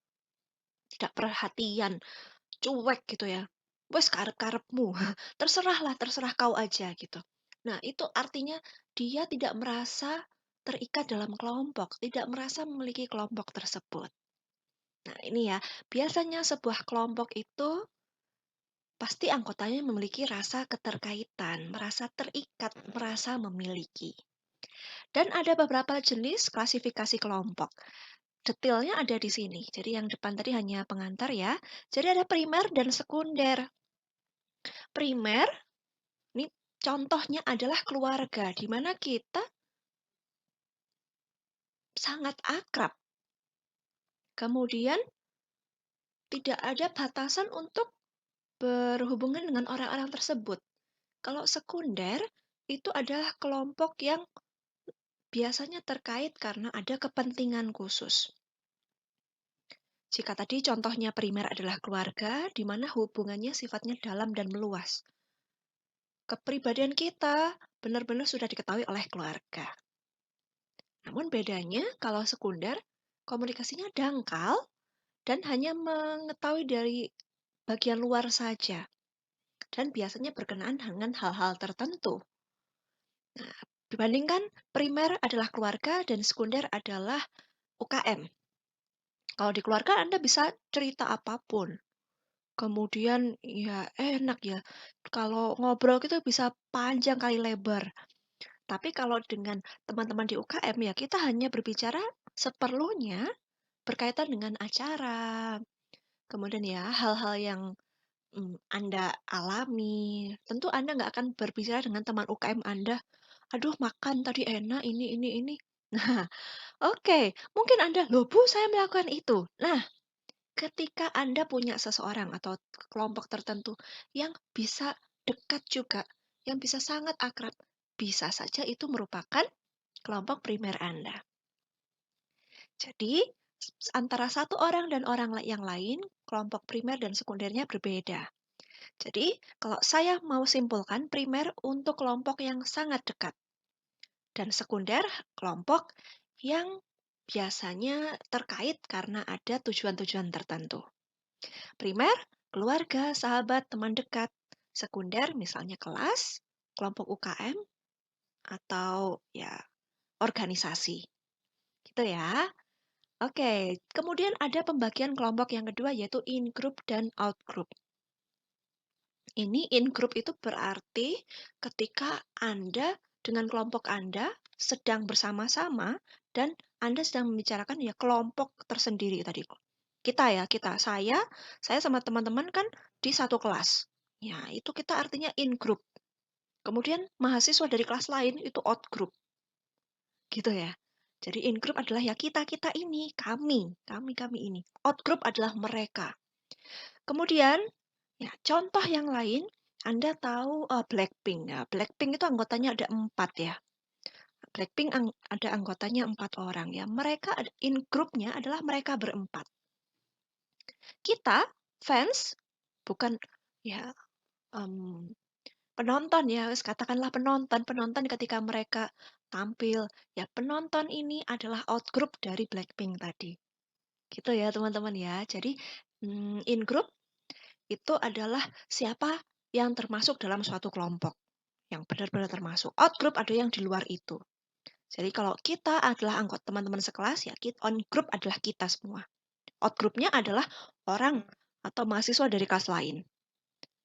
tidak perhatian, cuek gitu ya. Wes karep-karepmu, terserah kau aja gitu. Nah, itu artinya dia tidak merasa terikat dalam kelompok, tidak merasa memiliki kelompok tersebut. Nah, ini ya, biasanya sebuah kelompok itu pasti anggotanya memiliki rasa keterkaitan, merasa terikat, merasa memiliki. Dan ada beberapa jenis klasifikasi kelompok. Detailnya ada di sini. Jadi yang depan tadi hanya pengantar ya. Jadi ada primer dan sekunder. Primer, ini contohnya adalah keluarga, di mana kita sangat akrab. Kemudian tidak ada batasan untuk berhubungan dengan orang-orang tersebut. Kalau sekunder, itu adalah kelompok yang biasanya terkait karena ada kepentingan khusus. Jika tadi contohnya primer adalah keluarga, di mana hubungannya sifatnya dalam dan meluas. Kepribadian kita benar-benar sudah diketahui oleh keluarga. Namun bedanya kalau sekunder, komunikasinya dangkal dan hanya mengetahui dari bagian luar saja. Dan biasanya berkenaan dengan hal-hal tertentu. Nah, dibandingkan primer adalah keluarga dan sekunder adalah UKM. Kalau di keluarga Anda bisa cerita apapun. Kemudian ya enak ya. Kalau ngobrol gitu bisa panjang kali lebar. Tapi kalau dengan teman-teman di UKM ya kita hanya berbicara seperlunya berkaitan dengan acara. Kemudian ya hal-hal yang Anda alami. Tentu Anda nggak akan berbicara dengan teman UKM Anda, "Aduh makan tadi enak ini." Nah, oke, mungkin Anda, "Loh Bu, saya melakukan itu." Nah, ketika Anda punya seseorang atau kelompok tertentu yang bisa dekat juga, yang bisa sangat akrab, bisa saja itu merupakan kelompok primer Anda. Jadi, antara satu orang dan orang yang lain, kelompok primer dan sekundernya berbeda. Jadi, kalau saya mau simpulkan, primer untuk kelompok yang sangat dekat, dan sekunder kelompok yang biasanya terkait karena ada tujuan-tujuan tertentu. Primer, keluarga, sahabat, teman dekat. Sekunder, misalnya kelas, kelompok UKM, atau ya organisasi. Gitu ya. Oke, kemudian ada pembagian kelompok yang kedua yaitu in-group dan out-group. Ini in-group itu berarti ketika Anda dengan kelompok Anda sedang bersama-sama dan Anda sedang membicarakan ya kelompok tersendiri tadi. Saya sama teman-teman kan di satu kelas. Ya, itu kita artinya in-group. Kemudian mahasiswa dari kelas lain itu out-group. Gitu ya. Jadi in-group adalah ya kita-kita ini, kami ini. Out-group adalah mereka. Kemudian, ya contoh yang lain, Anda tahu Blackpink. Ya, Blackpink itu anggotanya ada 4 ya. Blackpink ada anggotanya 4 orang ya. Mereka in grupnya adalah mereka berempat. Kita fans bukan ya penonton ya, katakanlah penonton ketika mereka tampil. Ya penonton ini adalah out group dari Blackpink tadi. Gitu ya teman-teman ya. Jadi In group itu adalah siapa yang termasuk dalam suatu kelompok, yang benar-benar termasuk. Out group ada yang di luar itu. Jadi kalau kita adalah anggota teman-teman sekelas, ya on group adalah kita semua. Out group-nya adalah orang atau mahasiswa dari kelas lain.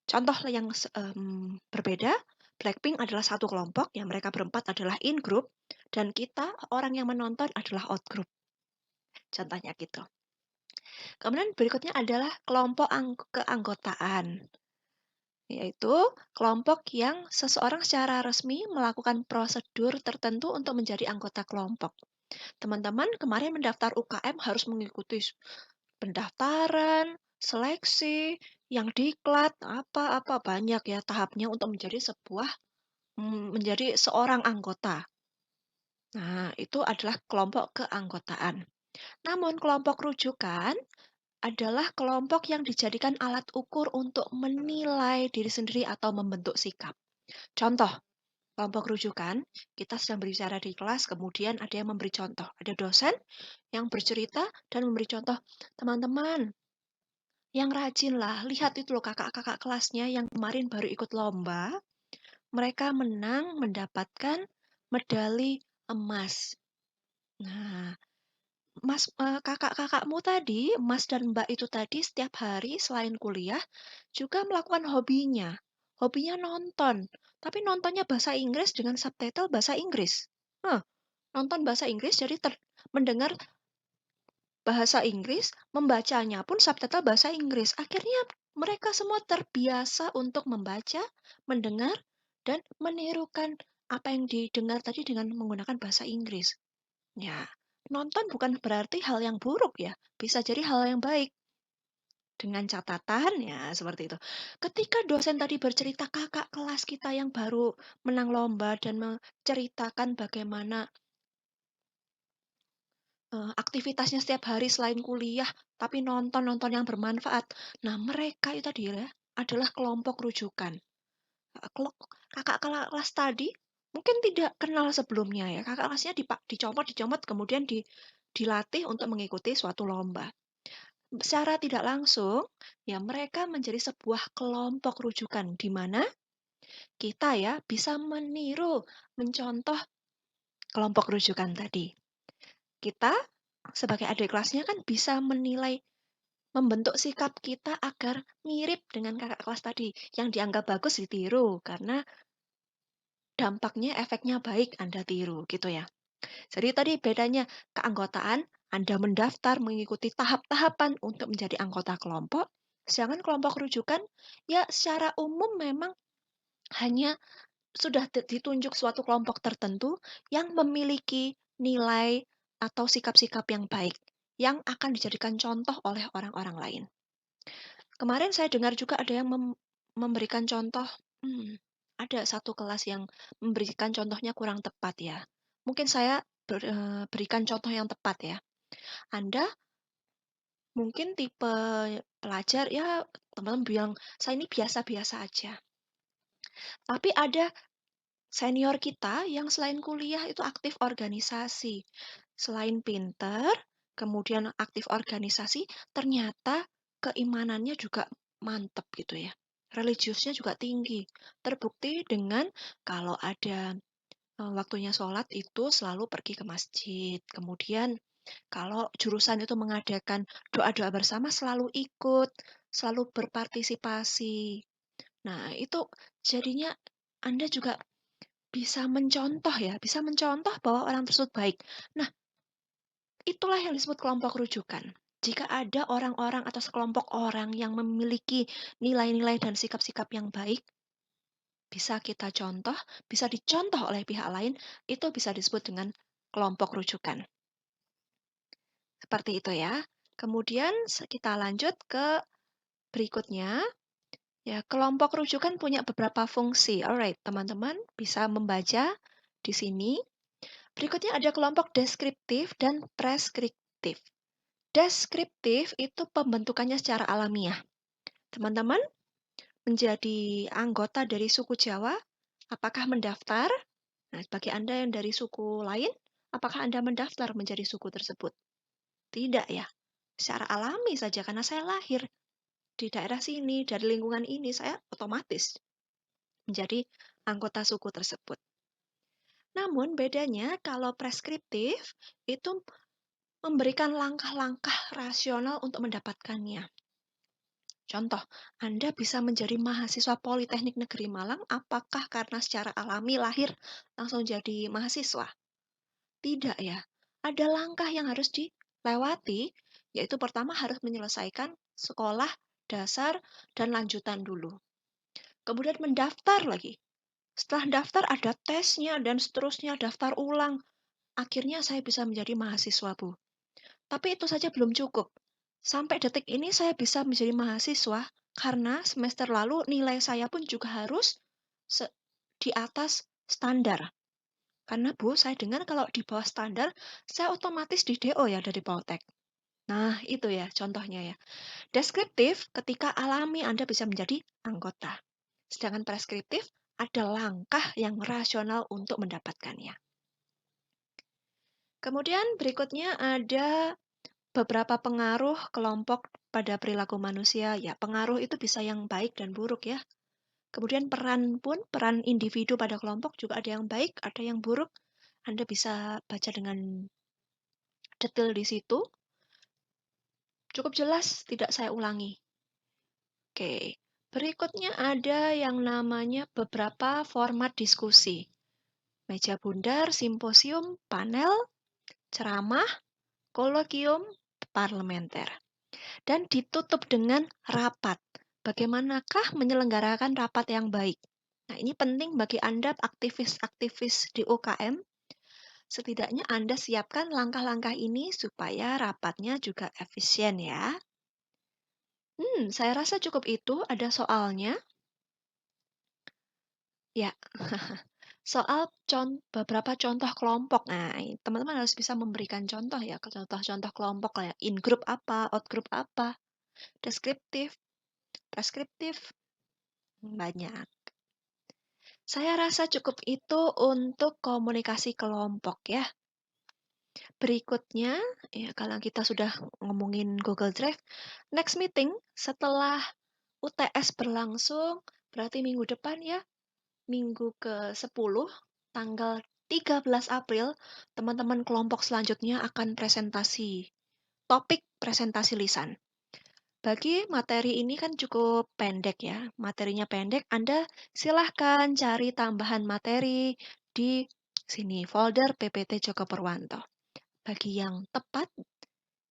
Contoh yang berbeda, Blackpink adalah satu kelompok, yang mereka berempat adalah in group, dan kita, orang yang menonton adalah out group. Contohnya gitu. Kemudian berikutnya adalah kelompok keanggotaan, yaitu kelompok yang seseorang secara resmi melakukan prosedur tertentu untuk menjadi anggota kelompok. Teman-teman kemarin mendaftar UKM harus mengikuti pendaftaran, seleksi, yang diklat, apa-apa banyak ya tahapnya untuk menjadi seorang anggota. Nah, itu adalah kelompok keanggotaan. Namun kelompok rujukan adalah kelompok yang dijadikan alat ukur untuk menilai diri sendiri atau membentuk sikap. Contoh, kelompok rujukan, kita sedang berbicara di kelas, kemudian ada yang memberi contoh. Ada dosen yang bercerita dan memberi contoh. Teman-teman, yang rajin lah, lihat itu loh kakak-kakak kelasnya yang kemarin baru ikut lomba, mereka menang mendapatkan medali emas. Nah, kakak-kakakmu tadi, Mas dan Mbak itu tadi setiap hari selain kuliah juga melakukan hobinya. Hobinya nonton, tapi nontonnya bahasa Inggris dengan subtitle bahasa Inggris. Nonton bahasa Inggris jadi mendengar bahasa Inggris, membacanya pun subtitle bahasa Inggris. Akhirnya mereka semua terbiasa untuk membaca, mendengar, dan menirukan apa yang didengar tadi dengan menggunakan bahasa Inggris. Ya, nonton bukan berarti hal yang buruk ya, bisa jadi hal yang baik. Dengan catatan ya seperti itu. Ketika dosen tadi bercerita kakak kelas kita yang baru menang lomba dan menceritakan bagaimana aktivitasnya setiap hari selain kuliah, tapi nonton-nonton yang bermanfaat. Nah, mereka itu tadi ya, adalah kelompok rujukan. Kakak kelas tadi mungkin tidak kenal sebelumnya ya, kakak kelasnya dicomot-dicomot kemudian dilatih untuk mengikuti suatu lomba. Secara tidak langsung, ya mereka menjadi sebuah kelompok rujukan di mana kita ya bisa meniru, mencontoh kelompok rujukan tadi. Kita sebagai adik kelasnya kan bisa menilai, membentuk sikap kita agar mirip dengan kakak kelas tadi. Yang dianggap bagus ditiru karena dampaknya, efeknya baik Anda tiru gitu ya. Jadi tadi bedanya keanggotaan, Anda mendaftar mengikuti tahap-tahapan untuk menjadi anggota kelompok, sedangkan kelompok rujukan ya secara umum memang hanya sudah ditunjuk suatu kelompok tertentu yang memiliki nilai atau sikap-sikap yang baik, yang akan dijadikan contoh oleh orang-orang lain. Kemarin saya dengar juga ada yang memberikan contoh, ada satu kelas yang memberikan contohnya kurang tepat ya. Mungkin saya berikan contoh yang tepat ya. Anda mungkin tipe pelajar ya teman-teman bilang, "Saya ini biasa-biasa aja." Tapi ada senior kita yang selain kuliah itu aktif organisasi. Selain pinter, kemudian aktif organisasi, ternyata keimanannya juga mantep gitu ya. Religiusnya juga tinggi. Terbukti dengan kalau ada waktunya sholat itu selalu pergi ke masjid. Kemudian kalau jurusan itu mengadakan doa-doa bersama selalu ikut, selalu berpartisipasi. Nah, itu jadinya Anda juga bisa mencontoh ya, bisa mencontoh bahwa orang tersebut baik. Nah, itulah yang disebut kelompok rujukan. Jika ada orang-orang atau sekelompok orang yang memiliki nilai-nilai dan sikap-sikap yang baik, bisa kita contoh, bisa dicontoh oleh pihak lain, itu bisa disebut dengan kelompok rujukan. Seperti itu ya. Kemudian kita lanjut ke berikutnya. Ya, kelompok rujukan punya beberapa fungsi. Alright, teman-teman bisa membaca di sini. Berikutnya ada kelompok deskriptif dan preskriptif. Deskriptif itu pembentukannya secara alamiah. Teman-teman menjadi anggota dari suku Jawa, apakah mendaftar? Nah, bagi Anda yang dari suku lain, apakah Anda mendaftar menjadi suku tersebut? Tidak ya. secara alami saja karena saya lahir di daerah sini, dari lingkungan ini, saya otomatis menjadi anggota suku tersebut. Namun bedanya kalau preskriptif itu memberikan langkah-langkah rasional untuk mendapatkannya. Contoh, Anda bisa menjadi mahasiswa Politeknik Negeri Malang apakah karena secara alami lahir langsung jadi mahasiswa? Tidak ya. Ada langkah yang harus dilewati, yaitu pertama harus menyelesaikan sekolah dasar dan lanjutan dulu. Kemudian mendaftar lagi. Setelah daftar ada tesnya dan seterusnya, daftar ulang. Akhirnya saya bisa menjadi mahasiswa, Bu. Tapi itu saja belum cukup. Sampai detik ini saya bisa menjadi mahasiswa karena semester lalu nilai saya pun juga harus di atas standar. Karena Bu, saya dengar kalau di bawah standar, saya otomatis di DO ya dari Poltek. Nah, itu ya contohnya ya. Deskriptif ketika alami Anda bisa menjadi anggota. Sedangkan preskriptif ada langkah yang rasional untuk mendapatkannya. Kemudian berikutnya ada beberapa pengaruh kelompok pada perilaku manusia. Ya, pengaruh itu bisa yang baik dan buruk ya. Kemudian peran individu pada kelompok juga ada yang baik, ada yang buruk. Anda bisa baca dengan detail di situ. Cukup jelas, tidak saya ulangi. Oke, berikutnya ada yang namanya beberapa format diskusi. Meja bundar, simposium, panel, ceramah, kolokium, parlementer. Dan ditutup dengan rapat. Bagaimanakah menyelenggarakan rapat yang baik? Nah, ini penting bagi Anda aktivis-aktivis di UKM. Setidaknya Anda siapkan langkah-langkah ini supaya rapatnya juga efisien ya. Saya rasa cukup itu. Ada soalnya? Ya, soal beberapa contoh kelompok. Nah, teman-teman harus bisa memberikan contoh ya, contoh-contoh kelompok kayak in group apa, out group apa, deskriptif, preskriptif, banyak. Saya rasa cukup itu untuk komunikasi kelompok ya. Berikutnya, ya kalau kita sudah ngomongin Google Drive, next meeting setelah UTS berlangsung, berarti minggu depan ya, minggu ke-10, tanggal 13 April, teman-teman kelompok selanjutnya akan presentasi, topik presentasi lisan. Bagi materi ini kan cukup pendek ya, materinya pendek, Anda silahkan cari tambahan materi di sini, folder PPT Joko Purwanto. Bagi yang tepat,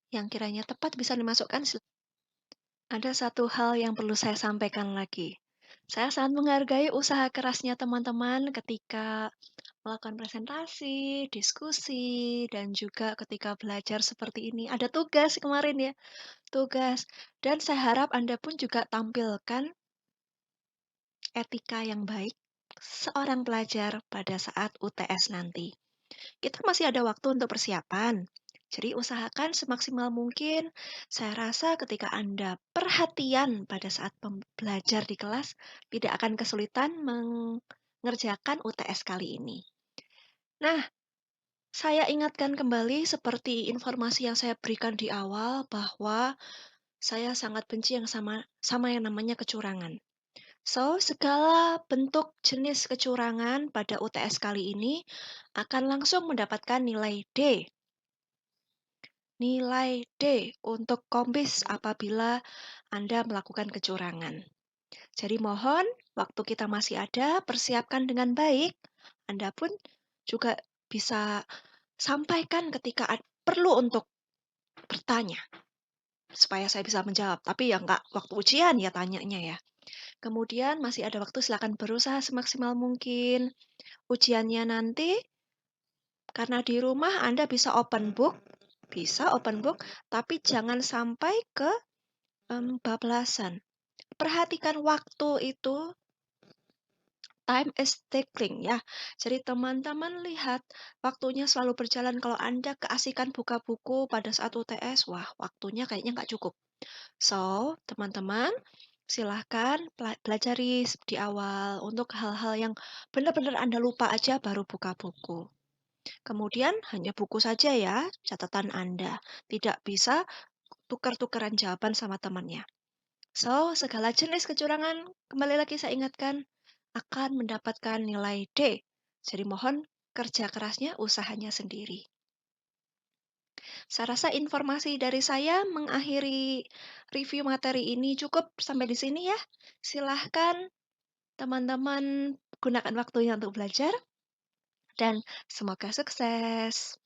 yang kiranya tepat bisa dimasukkan. Ada satu hal yang perlu saya sampaikan lagi. Saya sangat menghargai usaha kerasnya teman-teman ketika melakukan presentasi, diskusi, dan juga ketika belajar seperti ini. Ada tugas kemarin ya, tugas. Dan saya harap Anda pun juga tampilkan etika yang baik seorang pelajar pada saat UTS nanti. Kita masih ada waktu untuk persiapan. Jadi usahakan semaksimal mungkin. Saya rasa ketika Anda perhatian pada saat belajar di kelas, tidak akan kesulitan mengerjakan UTS kali ini. Nah, saya ingatkan kembali seperti informasi yang saya berikan di awal bahwa saya sangat benci yang sama yang namanya kecurangan. So, segala bentuk jenis kecurangan pada UTS kali ini akan langsung mendapatkan nilai D. Nilai D untuk kombis apabila Anda melakukan kecurangan. Jadi mohon, waktu kita masih ada, persiapkan dengan baik. Anda pun juga bisa sampaikan ketika perlu untuk bertanya, supaya saya bisa menjawab. Tapi ya nggak waktu ujian ya tanyanya ya. Kemudian masih ada waktu, silakan berusaha semaksimal mungkin. Ujiannya nanti, karena di rumah Anda bisa open book, tapi jangan sampai ke bablasan. Perhatikan waktu itu, time is ticking ya. Jadi teman-teman lihat waktunya selalu berjalan. Kalau Anda keasikan buka buku pada saat UTS, wah waktunya kayaknya nggak cukup. So, teman-teman silahkan pelajari di awal untuk hal-hal yang benar-benar Anda lupa aja baru buka buku. Kemudian hanya buku saja ya catatan Anda. Tidak bisa tukar-tukaran jawaban sama temannya. So, segala jenis kecurangan, kembali lagi saya ingatkan, akan mendapatkan nilai D. Jadi mohon kerja kerasnya, usahanya sendiri. Saya rasa informasi dari saya mengakhiri review materi ini cukup sampai di sini ya. Silahkan teman-teman gunakan waktunya untuk belajar dan semoga sukses.